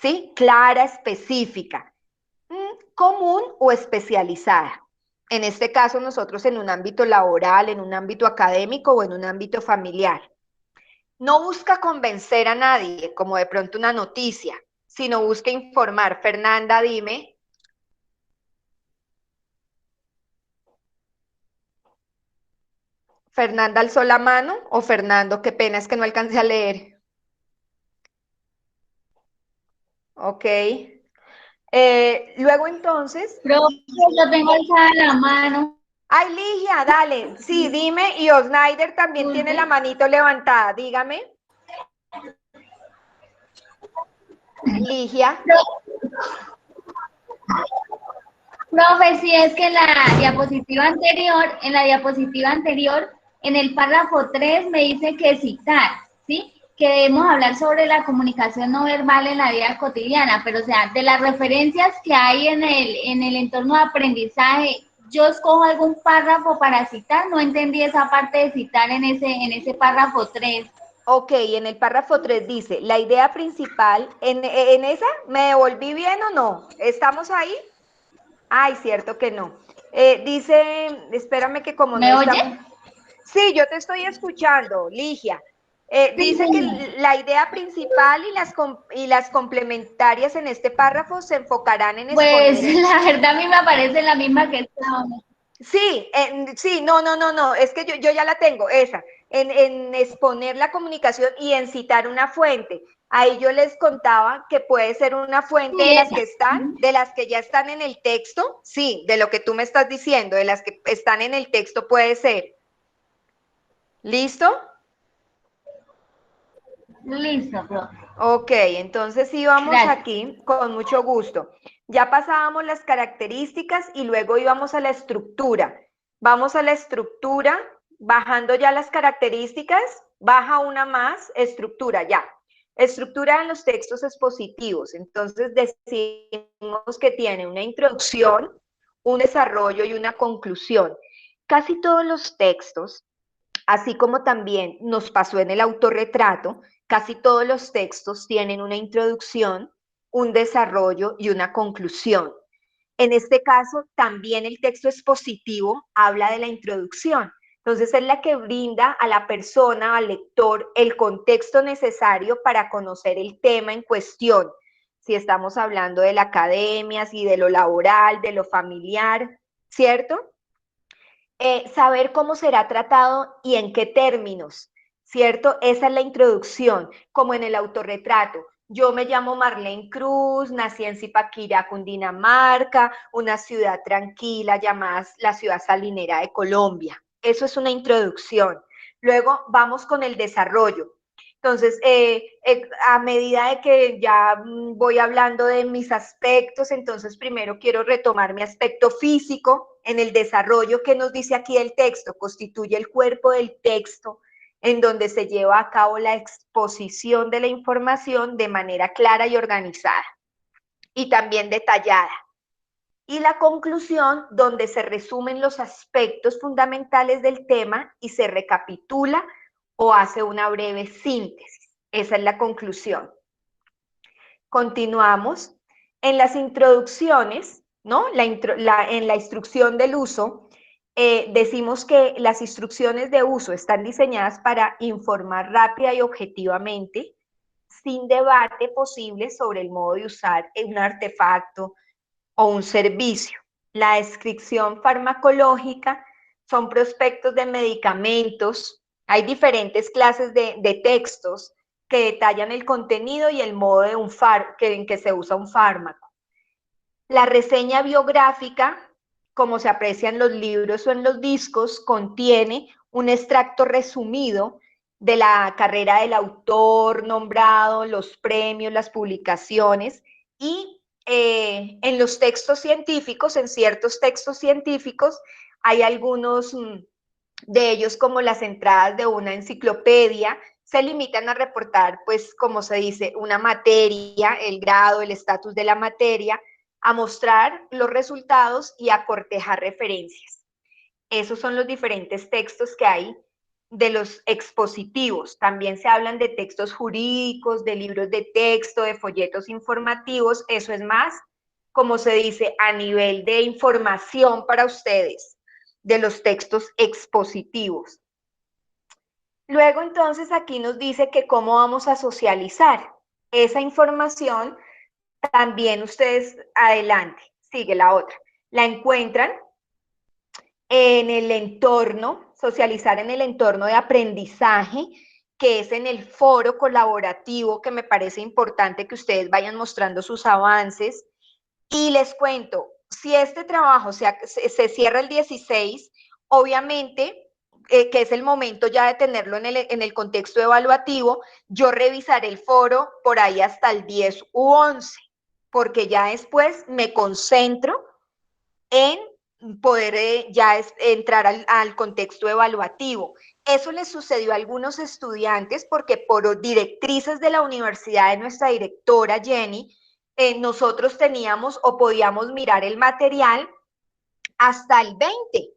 S1: ¿Sí? Clara, específica, común o especializada. En este caso, nosotros en un ámbito laboral, en un ámbito académico o en un ámbito familiar. No busca convencer a nadie, como de pronto una noticia, sino busca informar. Fernanda, dime. ¿Fernanda alzó la mano? ¿O Fernando? Qué pena, es que no alcancé a leer. Ok. Luego entonces.
S3: Profe, yo tengo alzada la mano.
S1: Ay, Ligia, dale. Sí, dime. Y Osnaider también tiene la manito levantada. Dígame. Ligia.
S3: Profe, si es que en la diapositiva anterior, en el párrafo 3 me dice que citar, ¿sí? Que debemos hablar sobre la comunicación no verbal en la vida cotidiana, pero o sea, de las referencias que hay en el entorno de aprendizaje, yo escojo algún párrafo para citar. No entendí esa parte de citar en ese párrafo 3.
S1: Ok, en el párrafo 3 dice, la idea principal, ¿en esa me devolví bien o no? ¿Estamos ahí? Ay, cierto que no. Dice, espérame que como
S3: ¿Me
S1: no
S3: oye?
S1: está... Sí, yo te estoy escuchando, Ligia. Dice que la idea principal y las complementarias en este párrafo se enfocarán en
S3: Pues
S1: exponer...
S3: la verdad a mí me parece la misma que esta.
S1: Sí, sí, no, es que yo ya la tengo, esa, en exponer la comunicación y en citar una fuente. Ahí yo les contaba que puede ser una fuente
S3: Sí,
S1: de las
S3: esa.
S1: que están, de las que ya están en el texto, sí, de lo que tú me estás diciendo, de las que están en el texto puede ser. ¿Listo?
S3: Listo, profe.
S1: Ok, entonces íbamos
S3: Gracias.
S1: aquí con mucho gusto. Ya pasábamos las características y luego íbamos a la estructura. Vamos a la estructura, bajando ya las características, baja una más, estructura, ya. Estructura en los textos expositivos. Entonces decimos que tiene una introducción, un desarrollo y una conclusión. Casi todos los textos, así como también nos pasó en el autorretrato, casi todos los textos tienen una introducción, un desarrollo y una conclusión. En este caso, también el texto expositivo habla de la introducción. Entonces, es la que brinda a la persona, al lector, el contexto necesario para conocer el tema en cuestión. Si estamos hablando de la academia, si de lo laboral, de lo familiar, ¿cierto? Saber cómo será tratado y en qué términos, ¿cierto? Esa es la introducción, como en el autorretrato. Yo me llamo Marlene Cruz, nací en Zipaquirá, Cundinamarca, una ciudad tranquila llamada la ciudad salinera de Colombia. Eso es una introducción. Luego vamos con el desarrollo. Entonces, a medida de que ya voy hablando de mis aspectos, entonces primero quiero retomar mi aspecto físico en el desarrollo que nos dice aquí el texto, constituye el cuerpo del texto en donde se lleva a cabo la exposición de la información de manera clara y organizada y también detallada. Y la conclusión, donde se resumen los aspectos fundamentales del tema y se recapitula o hace una breve síntesis. Esa es la conclusión. Continuamos. En las introducciones, ¿no? En la instrucción del uso, decimos que las instrucciones de uso están diseñadas para informar rápida y objetivamente, sin debate posible sobre el modo de usar un artefacto o un servicio. La descripción farmacológica son prospectos de medicamentos. Hay diferentes clases de textos que detallan el contenido y el modo de en que se usa un fármaco. La reseña biográfica, como se aprecia en los libros o en los discos, contiene un extracto resumido de la carrera del autor nombrado, los premios, las publicaciones y en los textos científicos, en ciertos textos científicos, hay algunos de ellos como las entradas de una enciclopedia, se limitan a reportar, pues, como se dice, una materia, el grado, el estatus de la materia, a mostrar los resultados y a cortejar referencias. Esos son los diferentes textos que hay de los expositivos. También se hablan de textos jurídicos, de libros de texto, de folletos informativos. Eso es más, como se dice, a nivel de información para ustedes, de los textos expositivos. Luego, entonces, aquí nos dice que cómo vamos a socializar esa información. También ustedes, adelante, sigue la otra. La encuentran en el entorno, socializar en el entorno de aprendizaje, que es en el foro colaborativo, que me parece importante que ustedes vayan mostrando sus avances. Y les cuento, si este trabajo se cierra el 16, obviamente, que es el momento ya de tenerlo en el contexto evaluativo, yo revisaré el foro por ahí hasta el 10 u 11, porque ya después me concentro en poder ya entrar al contexto evaluativo. Eso le sucedió a algunos estudiantes porque por directrices de la universidad de nuestra directora Jenny, nosotros teníamos o podíamos mirar el material hasta el 20.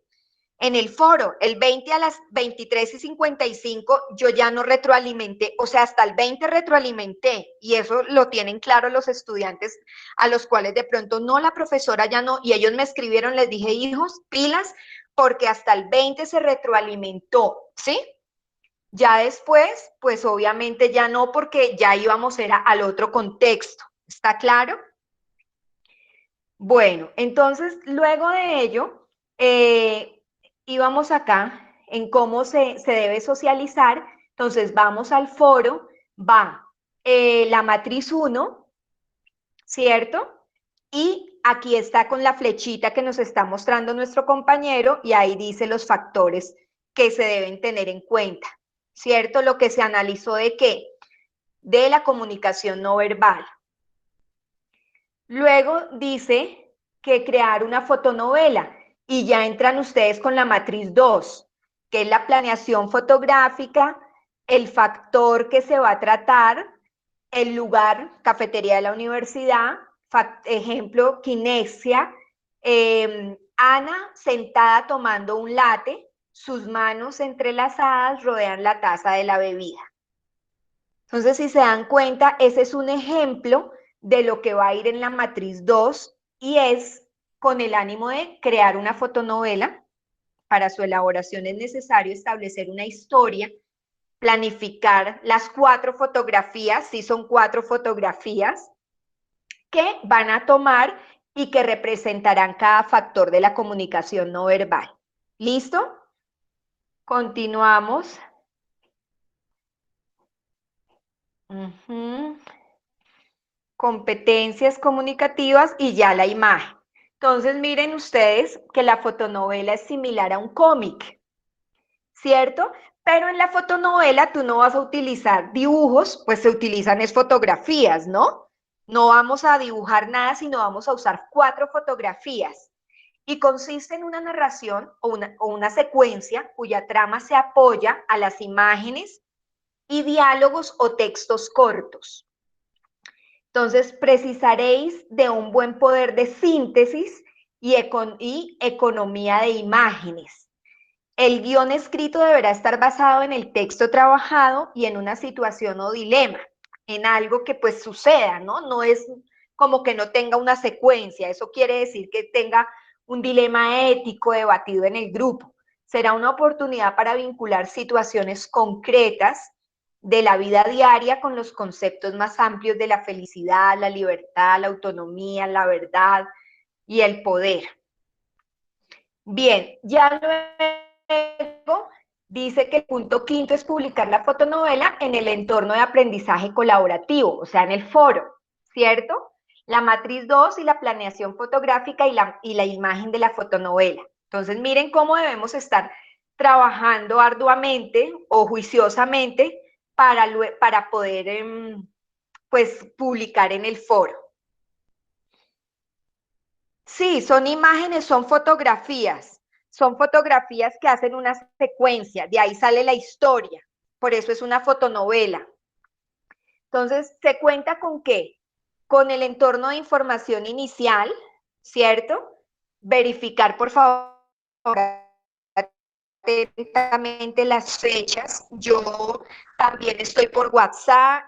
S1: En el foro, el 20 a las 23:55, yo ya no retroalimenté, o sea, hasta el 20 retroalimenté, y eso lo tienen claro los estudiantes a los cuales de pronto no, la profesora ya no, y ellos me escribieron, les dije, hijos, pilas, porque hasta el 20 se retroalimentó, ¿sí? Ya después, pues obviamente ya no, porque ya íbamos era al otro contexto, ¿está claro? Bueno, entonces, luego de ello, íbamos acá en cómo se debe socializar. Entonces, vamos al foro, va la matriz 1, ¿cierto? Y aquí está con la flechita que nos está mostrando nuestro compañero, y ahí dice los factores que se deben tener en cuenta, ¿cierto? Lo que se analizó de qué, de la comunicación no verbal. Luego dice que crear una fotonovela, y ya entran ustedes con la matriz 2, que es la planeación fotográfica, el factor que se va a tratar, el lugar, cafetería de la universidad, ejemplo, kinesia, Ana sentada tomando un latte, sus manos entrelazadas rodean la taza de la bebida. Entonces, si se dan cuenta, ese es un ejemplo de lo que va a ir en la matriz 2, y es con el ánimo de crear una fotonovela. Para su elaboración es necesario establecer una historia, planificar las 4 fotografías, sí son 4 fotografías, que van a tomar y que representarán cada factor de la comunicación no verbal. ¿Listo? Continuamos. Competencias comunicativas y ya la imagen. Entonces, miren ustedes que la fotonovela es similar a un cómic, ¿cierto? Pero en la fotonovela tú no vas a utilizar dibujos, pues se utilizan es fotografías, ¿no? No vamos a dibujar nada, sino vamos a usar 4 fotografías. Y consiste en una narración o una secuencia cuya trama se apoya a las imágenes y diálogos o textos cortos. Entonces, precisaréis de un buen poder de síntesis y economía de imágenes. El guión escrito deberá estar basado en el texto trabajado y en una situación o dilema, en algo que pues suceda, ¿no? No es como que no tenga una secuencia, eso quiere decir que tenga un dilema ético debatido en el grupo. Será una oportunidad para vincular situaciones concretas de la vida diaria con los conceptos más amplios de la felicidad, la libertad, la autonomía, la verdad y el poder. Bien, ya luego dice que el punto 5 es publicar la fotonovela en el entorno de aprendizaje colaborativo, o sea, en el foro, ¿cierto? La matriz 2 y la planeación fotográfica y la imagen de la fotonovela. Entonces, miren cómo debemos estar trabajando arduamente o juiciosamente para poder, pues, publicar en el foro. Sí, son imágenes, son fotografías que hacen una secuencia, de ahí sale la historia, por eso es una fotonovela. Entonces, ¿se cuenta con qué? Con el entorno de información inicial, ¿cierto? Verificar, por favor, atentamente las fechas. Yo también estoy por WhatsApp,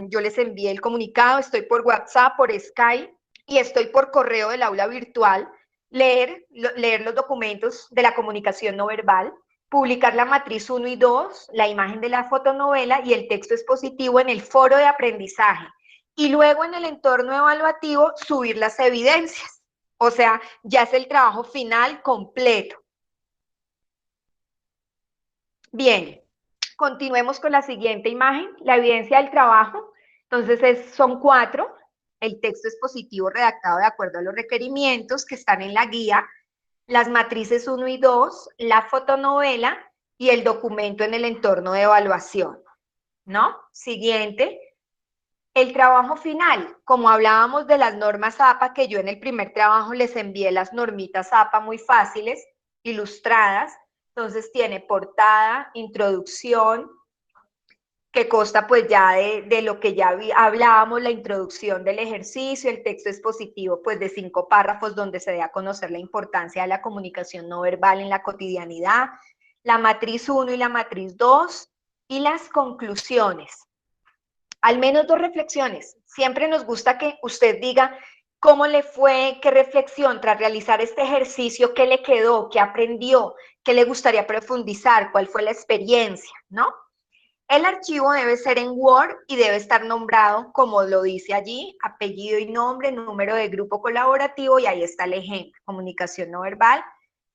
S1: yo les envié el comunicado, estoy por WhatsApp, por Skype, y estoy por correo del aula virtual. Leer los documentos de la comunicación no verbal, publicar la matriz 1 y 2, la imagen de la fotonovela y el texto expositivo en el foro de aprendizaje. Y luego en el entorno evaluativo subir las evidencias. O sea, ya es el trabajo final completo. Bien, continuemos con la siguiente imagen, la evidencia del trabajo. Entonces son 4. El texto expositivo redactado de acuerdo a los requerimientos que están en la guía, las matrices 1 y 2, la fotonovela y el documento en el entorno de evaluación, ¿no? Siguiente, el trabajo final. Como hablábamos de las normas APA, que yo en el primer trabajo les envié las normitas APA muy fáciles, ilustradas. Entonces tiene portada, introducción, que consta pues ya de lo que ya hablábamos, la introducción del ejercicio, el texto expositivo pues de 5 párrafos donde se dé a conocer la importancia de la comunicación no verbal en la cotidianidad, la matriz 1 y la matriz 2 y las conclusiones. Al menos 2 reflexiones. Siempre nos gusta que usted diga cómo le fue, qué reflexión tras realizar este ejercicio, qué le quedó, qué aprendió, qué le gustaría profundizar, cuál fue la experiencia, ¿no? El archivo debe ser en Word y debe estar nombrado, como lo dice allí, apellido y nombre, número de grupo colaborativo, y ahí está el ejemplo, comunicación no verbal,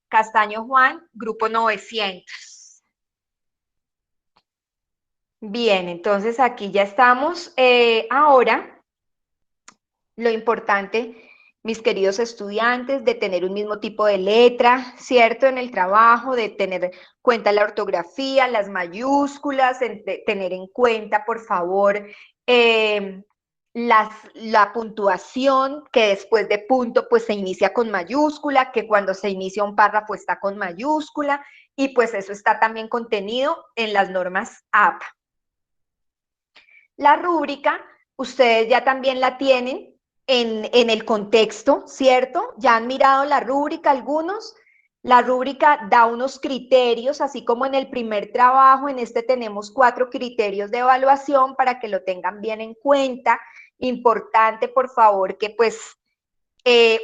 S1: Castaño Juan, grupo 900. Bien, entonces aquí ya estamos. Ahora, lo importante, mis queridos estudiantes, de tener un mismo tipo de letra, ¿cierto? En el trabajo, de tener cuenta la ortografía, las mayúsculas, tener en cuenta, por favor, la puntuación, que después de punto pues se inicia con mayúscula, que cuando se inicia un párrafo está con mayúscula, y pues eso está también contenido en las normas APA. La rúbrica, ustedes ya también la tienen en el contexto, ¿cierto? Ya han mirado la rúbrica algunos. La rúbrica da unos criterios, así como en el primer trabajo, en este tenemos 4 criterios de evaluación para que lo tengan bien en cuenta. Importante, por favor, que pues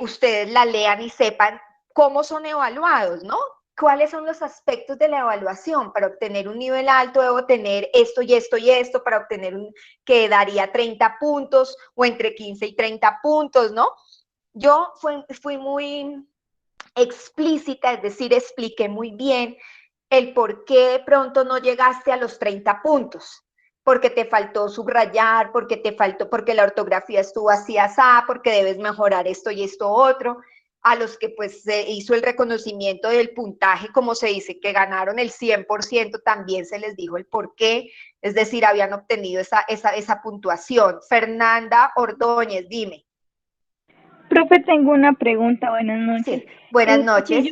S1: ustedes la lean y sepan cómo son evaluados, ¿no? ¿Cuáles son los aspectos de la evaluación? Para obtener un nivel alto debo tener esto y esto y esto, para obtener que daría 30 puntos o entre 15 y 30 puntos, ¿no? Yo fui muy explícita, es decir, expliqué muy bien el por qué de pronto no llegaste a los 30 puntos, porque te faltó subrayar, porque la ortografía estuvo así, asá, porque debes mejorar esto y esto otro. A los que pues se hizo el reconocimiento del puntaje, como se dice, que ganaron el 100%, también se les dijo el por qué, es decir, habían obtenido esa puntuación. Fernanda Ordóñez, dime.
S9: Profe, tengo una pregunta. Buenas noches.
S1: Sí, buenas noches.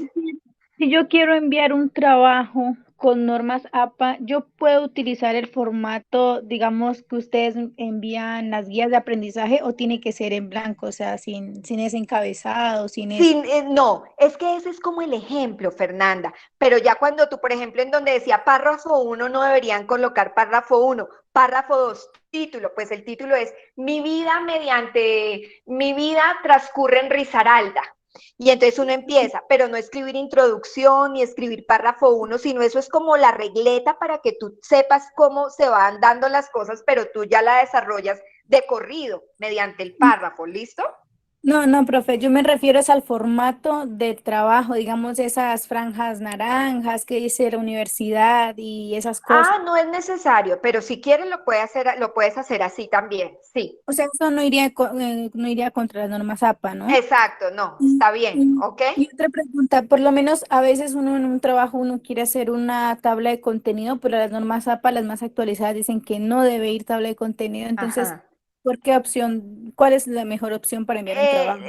S9: Si yo quiero enviar un trabajo con normas APA, ¿yo puedo utilizar el formato, digamos, que ustedes envían las guías de aprendizaje o tiene que ser en blanco, o sea, sin ese encabezado, sin eso?
S1: No, es que ese es como el ejemplo, Fernanda, pero ya cuando tú, por ejemplo, en donde decía párrafo 1, no deberían colocar párrafo 1, párrafo 2, título, pues el título es mi vida transcurre en Risaralda. Y entonces uno empieza, pero no escribir introducción ni escribir párrafo 1, sino eso es como la regleta para que tú sepas cómo se van dando las cosas, pero tú ya la desarrollas de corrido mediante el párrafo, ¿listo?
S9: No, profe, yo me refiero es al formato de trabajo, digamos, esas franjas naranjas que dice la universidad y esas cosas.
S1: Ah, no es necesario, pero si quieres lo puedes hacer así también, sí.
S9: O sea, eso no iría contra las normas APA, ¿no?
S1: Exacto, no, está bien, ¿ok?
S9: Y otra pregunta, por lo menos a veces uno en un trabajo uno quiere hacer una tabla de contenido, pero las normas APA, las más actualizadas, dicen que no debe ir tabla de contenido. Entonces,
S1: Ajá.
S9: ¿cuál es la mejor opción para enviar un trabajo?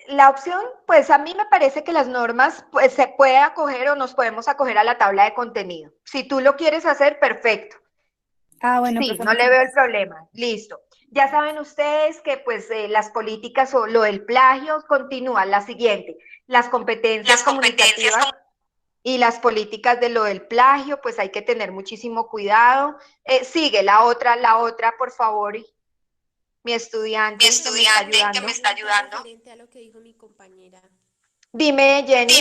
S1: La opción, pues a mí me parece que las normas, pues se puede acoger o nos podemos acoger a la tabla de contenido. Si tú lo quieres hacer, perfecto.
S9: Ah, bueno,
S1: Sí,
S9: profe,
S1: no le veo el problema. Listo. Ya saben ustedes que pues las políticas o lo del plagio continúa la siguiente. Las competencias comunicativas y las políticas de lo del plagio, pues hay que tener muchísimo cuidado. Sigue la otra, por favor, mi estudiante que me está ayudando.
S8: Referente a lo que dijo mi compañera.
S1: Dime, Jenny.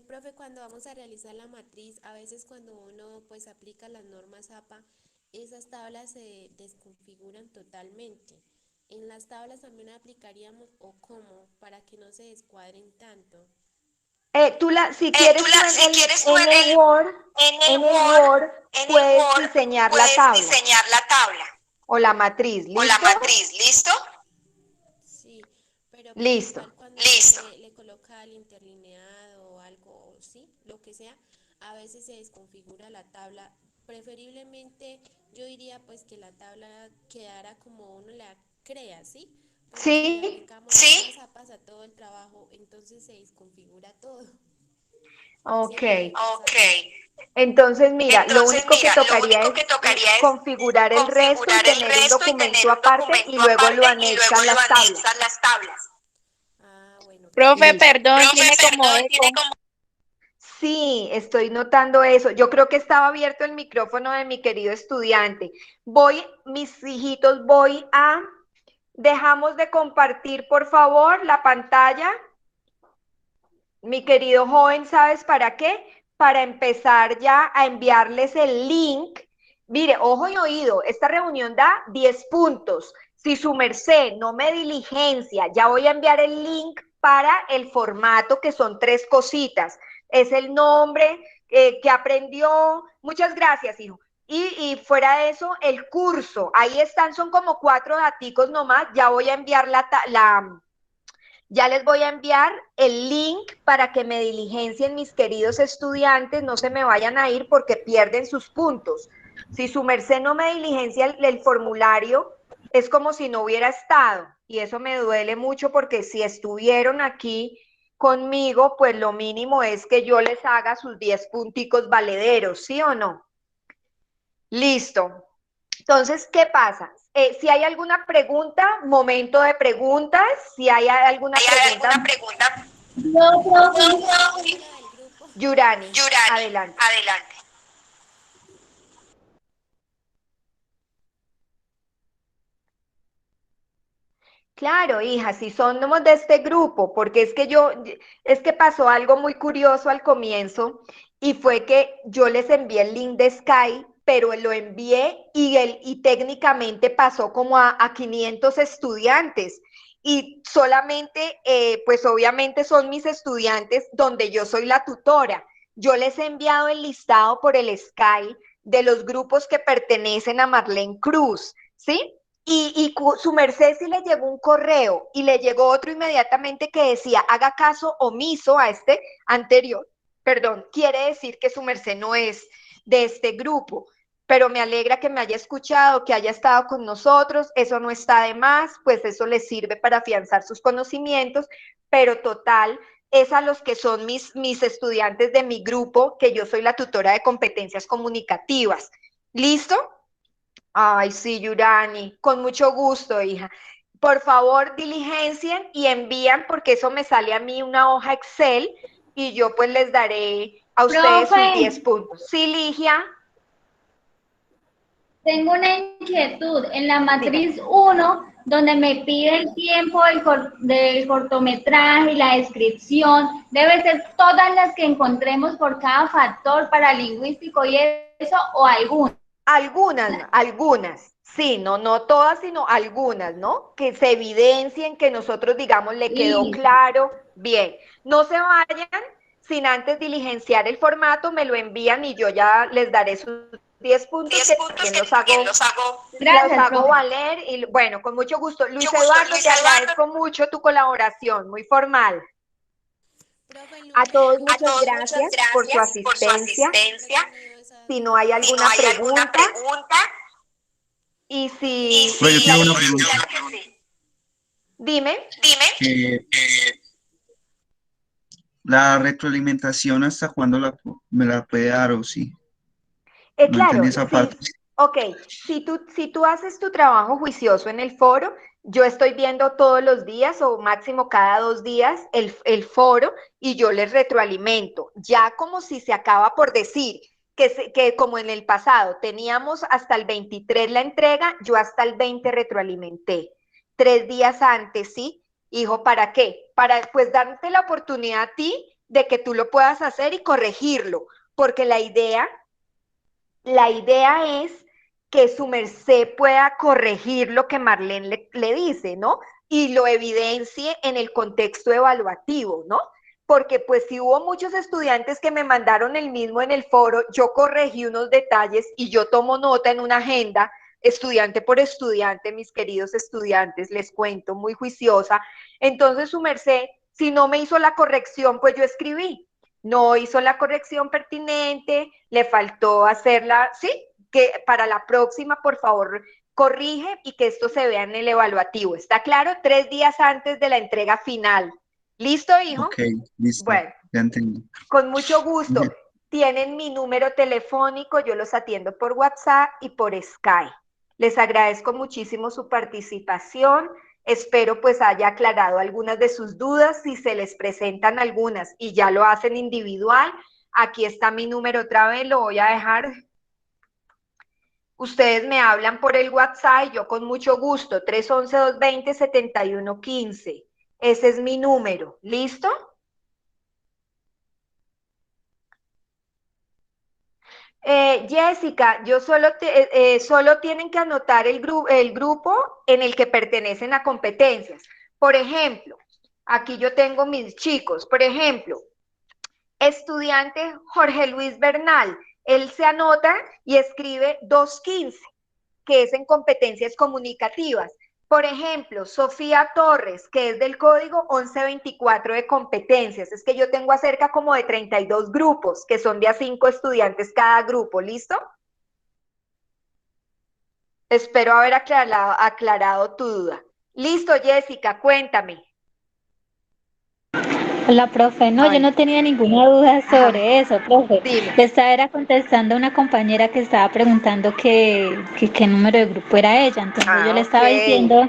S8: Profe, cuando vamos a realizar la matriz, a veces cuando uno pues aplica las normas APA, esas tablas se desconfiguran totalmente. En las tablas también aplicaríamos o cómo para que no se descuadren tanto.
S1: Si quieres tú en el Word, puedes diseñar la tabla o la matriz, ¿listo?
S8: Sí, pero pues
S1: Listo.
S8: igual cuando le coloca el interlineado o algo, sí, lo que sea, a veces se desconfigura la tabla. Preferiblemente yo diría pues que la tabla quedara como uno la crea, ¿sí? Porque si le
S1: Sí,
S8: aplicamos las zapas a todo el trabajo, entonces se desconfigura todo.
S1: Ok.
S8: ¿cierto?
S1: Entonces, mira, lo único que tocaría es configurar el resto y tener un documento aparte y luego lo anexan las tablas.
S8: Ah, bueno,
S5: Profe,
S1: Listo.
S5: perdón, tiene como eco.
S1: Sí, estoy notando eso. Yo creo que estaba abierto el micrófono de mi querido estudiante. Mis hijitos, dejamos de compartir, por favor, la pantalla. Mi querido joven, ¿sabes para qué? Para empezar ya a enviarles el link. Mire, ojo y oído, esta reunión da 10 puntos. Si su merced no me diligencia, ya voy a enviar el link para el formato, que son 3 cositas. Es el nombre que aprendió. Muchas gracias, hijo. Y fuera de eso, el curso. Ahí están, son como 4 daticos nomás. Ya voy a enviar ya les voy a enviar el link para que me diligencien mis queridos estudiantes, no se me vayan a ir porque pierden sus puntos. Si su merced no me diligencia el formulario, es como si no hubiera estado, y eso me duele mucho porque si estuvieron aquí conmigo, pues lo mínimo es que yo les haga sus 10 punticos valederos, ¿sí o no? Listo. Entonces, ¿qué pasa? Si hay alguna pregunta, momento de preguntas. Si hay alguna pregunta,
S3: No, profe.
S8: amiga del grupo.
S1: Yurani, adelante. Claro, hija, si somos de este grupo, porque es que pasó algo muy curioso al comienzo y fue que yo les envié el link de Sky, pero lo envié y técnicamente pasó como a 500 estudiantes y solamente, pues obviamente son mis estudiantes donde yo soy la tutora. Yo les he enviado el listado por el Sky de los grupos que pertenecen a Marlene Cruz, ¿sí? Su merced sí le llegó un correo y le llegó otro inmediatamente que decía, haga caso omiso a este anterior, perdón, quiere decir que su merced no es de este grupo, pero me alegra que me haya escuchado, que haya estado con nosotros, eso no está de más, pues eso les sirve para afianzar sus conocimientos, pero total, es a los que son mis estudiantes de mi grupo, que yo soy la tutora de competencias comunicativas. ¿Listo? Ay, sí, Yurani, con mucho gusto, hija. Por favor, diligencien y envían, porque eso me sale a mí una hoja Excel y yo pues les daré a ustedes sus 10
S3: Profe,
S1: puntos. Sí, Ligia,
S3: tengo una inquietud. En la
S1: dígame.
S3: matriz 1, donde me pide el tiempo del cortometraje y la descripción, debe ser todas las que encontremos por cada factor paralingüístico y eso, o algunas.
S1: Algunas, sí, no todas, sino algunas, ¿no? Que se evidencien, que nosotros digamos, le quedó
S3: Listo.
S1: claro, bien. No se vayan sin antes diligenciar el formato, me lo envían y yo ya les daré sus 10 puntos, que también los
S3: Gracias,
S1: hago
S3: profe.
S1: valer y bueno, con mucho gusto. Luis Eduardo, te agradezco mucho tu colaboración, muy formal.
S8: Profe, el
S1: A
S8: número de
S1: todos
S8: puntos
S1: muchas
S8: que
S1: gracias por su asistencia.
S8: siempre he tenido esa
S1: Si no
S8: duda.
S1: hay alguna pregunta y si...
S4: Pero yo tengo una pregunta.
S1: Dime.
S4: Eh, ¿La retroalimentación hasta cuándo me la puede dar o sí? No entendí
S1: Claro,
S4: esa
S1: sí,
S4: parte.
S1: ok, si tú haces tu trabajo juicioso en el foro, yo estoy viendo todos los días o máximo cada 2 días el foro y yo les retroalimento, ya como si se acaba por decir que como en el pasado teníamos hasta el 23 la entrega, yo hasta el 20 retroalimenté, 3 días antes, ¿sí? Hijo, ¿para qué? Para pues darte la oportunidad a ti de que tú lo puedas hacer y corregirlo, porque la idea es que su merced pueda corregir lo que Marlene le dice, ¿no? Y lo evidencie en el contexto evaluativo, ¿no? Porque pues si hubo muchos estudiantes que me mandaron el mismo en el foro, yo corregí unos detalles y yo tomo nota en una agenda, estudiante por estudiante, mis queridos estudiantes, les cuento, muy juiciosa. Entonces su merced, si no me hizo la corrección, pues yo escribí, no hizo la corrección pertinente, le faltó hacerla, sí, que para la próxima, por favor, corrige y que esto se vea en el evaluativo. ¿Está claro? 3 días antes de la entrega final. ¿Listo, hijo?
S4: Ok, listo.
S1: Bueno,
S4: Ya entendí.
S1: con mucho gusto.
S4: Bien.
S1: Tienen mi número telefónico, yo los atiendo por WhatsApp y por Skype. Les agradezco muchísimo su participación. Espero pues haya aclarado algunas de sus dudas. Si se les presentan algunas y ya lo hacen individual, aquí está mi número otra vez, lo voy a dejar. Ustedes me hablan por el WhatsApp y yo con mucho gusto, 311-220-7115. Ese es mi número. ¿Listo? Jessica, yo solo tienen que anotar el grupo en el que pertenecen a competencias. Por ejemplo, aquí yo tengo mis chicos. Por ejemplo, estudiante Jorge Luis Bernal, él se anota y escribe 215, que es en competencias comunicativas. Por ejemplo, Sofía Torres, que es del código 1124 de competencias. Es que yo tengo acerca como de 32 grupos, que son de a 5 estudiantes cada grupo. ¿Listo? Espero haber aclarado tu duda. Listo, Jessica, cuéntame.
S10: Hola, profe. No, yo no tenía ninguna duda sobre eso, profe.
S1: Dime.
S10: Le estaba contestando a una compañera que estaba preguntando qué número de grupo era ella. Entonces yo le estaba diciendo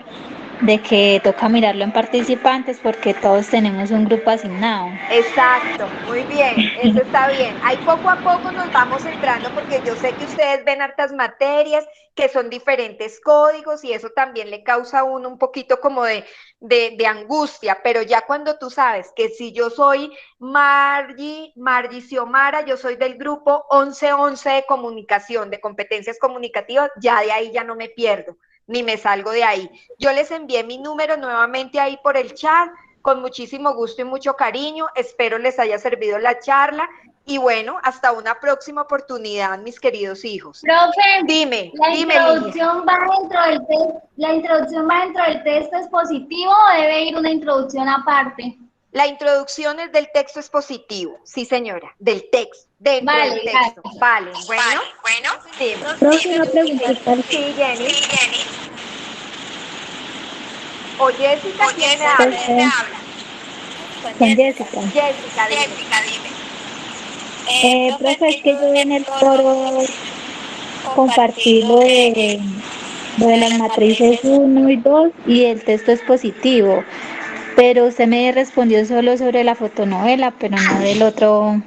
S10: de que toca mirarlo en participantes porque todos tenemos un grupo asignado.
S1: Exacto, muy bien, eso está bien. Ahí poco a poco nos vamos entrando porque yo sé que ustedes ven hartas materias que son diferentes códigos y eso también le causa a uno un poquito como de angustia, pero ya cuando tú sabes que si yo soy Margie Xiomara, yo soy del grupo 1111 de comunicación, de competencias comunicativas, ya de ahí ya no me pierdo, ni me salgo de ahí. Yo les envié mi número nuevamente ahí por el chat, con muchísimo gusto y mucho cariño. Espero les haya servido la charla y bueno, hasta una próxima oportunidad, mis queridos hijos.
S3: Profe,
S1: dime,
S3: ¿la
S1: Ligia.
S3: introducción va dentro del test? ¿La introducción va dentro del texto expositivo o debe ir una introducción aparte?
S1: La introducción es del texto expositivo, sí señora, del texto, dentro del texto. Vale, bueno. Dime.
S10: Profe, una preguntita.
S1: Sí, Jenny. O Jessica, ¿quién me habla?
S10: Con Jessica.
S1: Jessica, dime.
S10: Profe, es que yo en el foro compartí lo de las matrices 1 y 2 y el texto expositivo, pero usted me respondió solo sobre la fotonovela, pero no del otro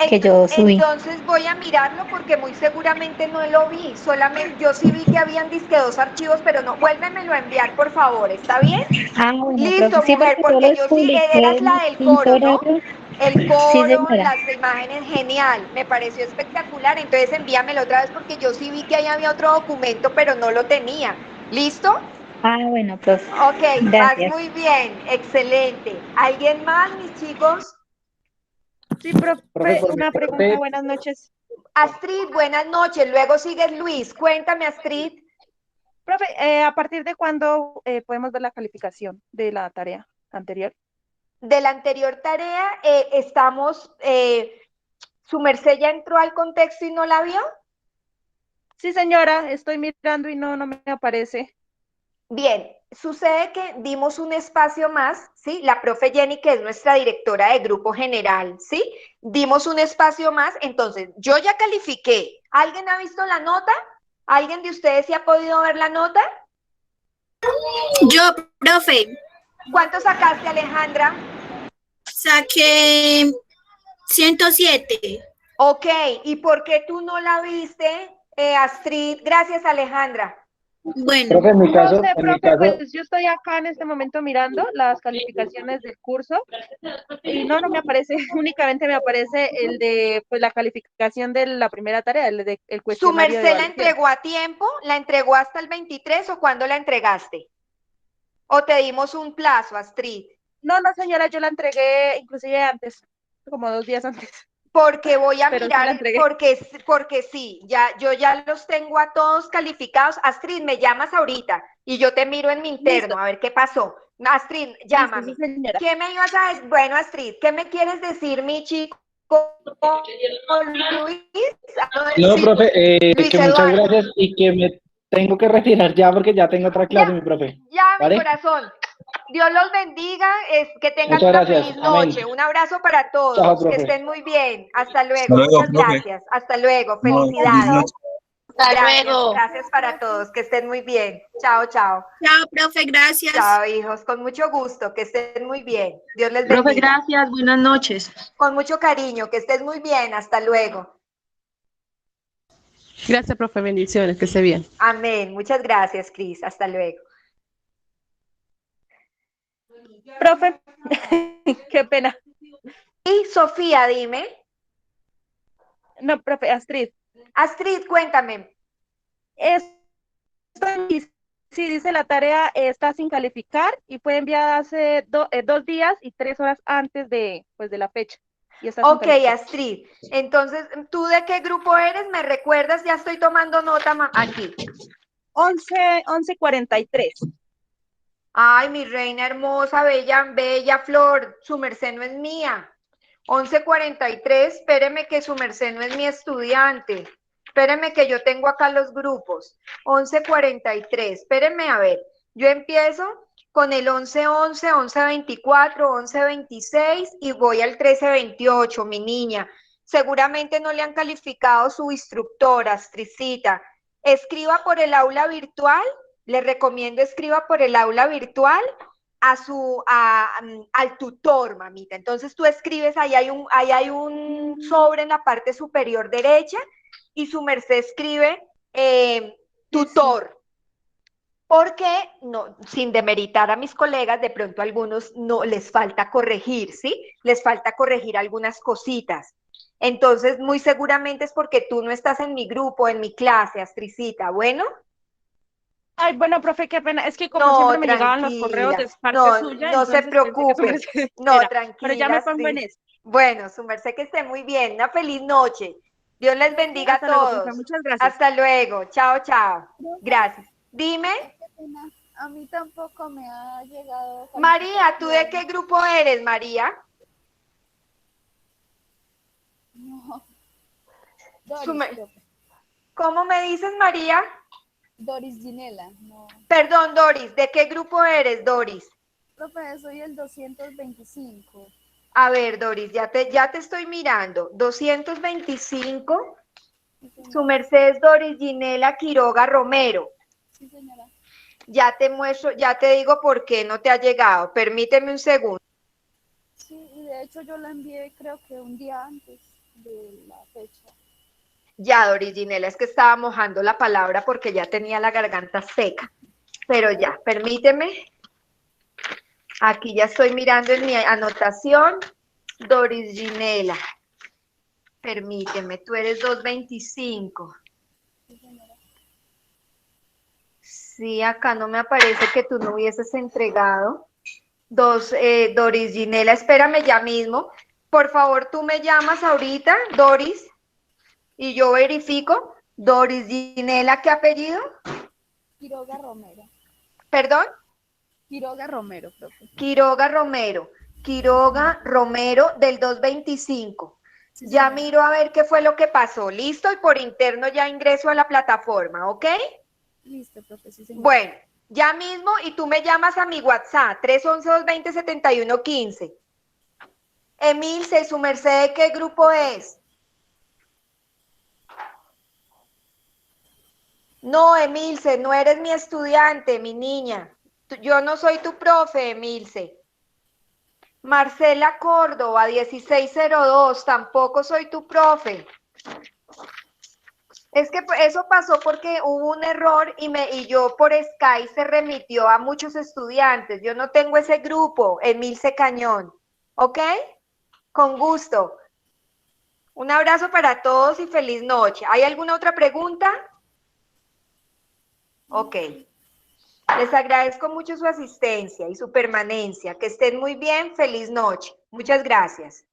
S10: que yo subí.
S1: Entonces voy a mirarlo porque muy seguramente no lo vi, solamente yo sí vi que habían disque 2 archivos, pero no, vuélvemelo a enviar por favor, ¿está bien?
S10: Ah, bueno,
S1: listo,
S10: profe, sí,
S1: mujer, porque yo sí, eras la del coro, ¿no? El coro,
S10: sí,
S1: las imágenes, genial, me pareció espectacular, entonces envíamelo otra vez porque yo sí vi que ahí había otro documento, pero no lo tenía, ¿listo?
S10: Ah, bueno, profe.
S1: Ok,
S10: gracias.
S1: vas muy bien, excelente. ¿Alguien más, mis chicos?
S11: Sí, profe, una pregunta, buenas noches.
S1: Astrid, buenas noches, luego sigues Luis, cuéntame Astrid.
S11: Profe, ¿a partir de cuándo podemos ver la calificación de la tarea anterior?
S1: De la anterior tarea, ¿su merced ya entró al contexto y no la vio?
S11: Sí, señora, estoy mirando y no me aparece.
S1: Bien, sucede que dimos un espacio más, ¿sí? La profe Jenny, que es nuestra directora de grupo general, ¿sí? Dimos un espacio más, entonces yo ya califiqué. ¿Alguien ha visto la nota? ¿Alguien de ustedes sí ha podido ver la nota?
S5: Yo, profe.
S1: ¿Cuánto sacaste, Alejandra?
S5: Saqué 107.
S1: Ok, ¿y por qué tú no la viste, Astrid? Gracias, Alejandra.
S11: Bueno,
S12: profe, en mi caso,
S11: pues yo estoy acá en este momento mirando las calificaciones del curso y no me aparece, únicamente me aparece el de pues la calificación de la primera tarea, el de el cuestionario.
S1: ¿Su merced la entregó a tiempo? ¿La entregó hasta el 23 o cuándo la entregaste? ¿O te dimos un plazo, Astrid?
S11: No, señora, yo la entregué inclusive antes, como 2 días antes.
S1: Porque voy a mirar, porque sí, yo ya los tengo a todos calificados. Astrid, me llamas ahorita y yo te miro en mi interno. Listo. A ver qué pasó. Astrid, llámame.
S11: Listo, sí,
S1: ¿Qué me ibas a decir? Bueno, Astrid, ¿qué me quieres decir, mi chico? Luis.
S12: No, profe,
S1: Luis
S12: que muchas gracias y que me tengo que retirar ya porque ya tengo otra clase, mi profe.
S1: Ya,
S12: ¿vale?
S1: mi corazón. Dios los bendiga, que tengan
S12: Muchas
S1: una
S12: gracias.
S1: feliz
S12: Amén.
S1: noche. Un abrazo para todos.
S12: Chao,
S1: Que
S12: profe.
S1: estén muy bien. Hasta
S4: Hasta
S1: luego.
S4: luego,
S1: Muchas
S4: profe.
S1: gracias. Hasta luego.
S4: No, feliz
S1: Felicidades.
S4: noche.
S5: Hasta
S1: Gracias.
S5: luego.
S1: Gracias para todos. Que estén muy bien. Chao, chao.
S5: Chao, profe, gracias.
S1: Chao, hijos. Con mucho gusto. Que estén muy bien. Dios les
S13: Profe,
S1: bendiga.
S13: gracias, buenas noches.
S1: Con mucho cariño. Que estés muy bien. Hasta luego.
S13: Gracias, profe, bendiciones, que esté bien.
S1: Amén. Muchas gracias, Cris. Hasta luego.
S11: Profe, qué pena.
S1: Y Sofía, dime.
S11: No, profe, Astrid.
S1: Astrid, cuéntame.
S11: Sí, dice la tarea está sin calificar y fue enviada hace 2 días y 3 horas antes de la fecha. Y está sin
S1: Ok,
S11: calificar.
S1: Astrid. Entonces, ¿tú de qué grupo eres? ¿Me recuerdas? Ya estoy tomando nota aquí.
S11: 11:43.
S1: Ay, mi reina hermosa, bella flor, su merced no es mía. 11:43, espéreme que su merced no es mi estudiante. Espéreme que yo tengo acá los grupos. 11:43, espéreme a ver. Yo empiezo con el 11:11, 11:24, 11:26 y voy al 13:28, mi niña. Seguramente no le han calificado su instructora, Astricita. Escriba por el aula virtual. Les recomiendo escriba por el aula virtual al tutor, mamita. Entonces tú escribes, ahí hay un sobre en la parte superior derecha y su merced escribe tutor. Porque, no, sin demeritar a mis colegas, de pronto a algunos no les falta corregir, ¿sí? Les falta corregir algunas cositas. Entonces, muy seguramente es porque tú no estás en mi grupo, en mi clase, Astricita. Bueno.
S11: Ay, bueno, profe, qué pena. Es que como
S1: No,
S11: siempre me llegaban los correos de parte suya.
S1: No se
S11: entonces pensé que su
S1: preocupe.
S11: merced
S1: No,
S11: era.
S1: tranquila.
S11: Pero ya me pongo en
S1: sí.
S11: eso.
S1: Bueno, su merced que esté muy bien. Una feliz noche. Dios les bendiga
S11: Hasta
S1: a
S11: luego,
S1: todos.
S11: profe. Muchas gracias.
S1: Hasta luego. Chao, chao. Gracias. Dime.
S2: A mí tampoco me ha llegado.
S1: María, ¿tú de qué grupo eres, María?
S2: No. Doris, profe.
S1: ¿Cómo me dices, María?
S2: Doris Ginela, no.
S1: Perdón, Doris, ¿de qué grupo eres, Doris?
S2: Profe, soy el 225.
S1: A ver, Doris, ya te estoy mirando. 225. Su merced es Doris Ginela Quiroga Romero.
S2: Sí, señora.
S1: Ya te muestro, ya te digo por qué no te ha llegado. Permíteme un segundo.
S2: Sí, y de hecho yo la envié creo que un día antes de la fecha.
S1: Ya, Doris Ginela, es que estaba mojando la palabra porque ya tenía la garganta seca. Pero ya, permíteme. Aquí ya estoy mirando en mi anotación. Doris Ginela. Permíteme, tú eres 225. Sí, acá no me aparece que tú no hubieses entregado. Doris Ginela, espérame ya mismo. Por favor, tú me llamas ahorita, Doris, y yo verifico. Doris Ginela, ¿qué apellido?
S2: Quiroga Romero.
S1: ¿Perdón?
S2: Quiroga Romero, profe.
S1: Quiroga Romero. Quiroga Romero del 225.
S2: Sí,
S1: ya
S2: señora.
S1: miro a ver qué fue lo que pasó. Listo, y por interno ya ingreso a la plataforma, ¿ok?
S2: Listo, profe, sí, señora.
S1: Bueno, ya mismo y tú me llamas a mi WhatsApp, 311-220-7115. Emilce, ¿su merced de qué grupo es? No, Emilce, no eres mi estudiante, mi niña. Yo no soy tu profe, Emilce. Marcela Córdoba, 1602, tampoco soy tu profe. Es que eso pasó porque hubo un error y yo por Skype se remitió a muchos estudiantes. Yo no tengo ese grupo, Emilce Cañón. ¿Ok? Con gusto. Un abrazo para todos y feliz noche. ¿Hay alguna otra pregunta? Ok. Les agradezco mucho su asistencia y su permanencia. Que estén muy bien. Feliz noche. Muchas gracias.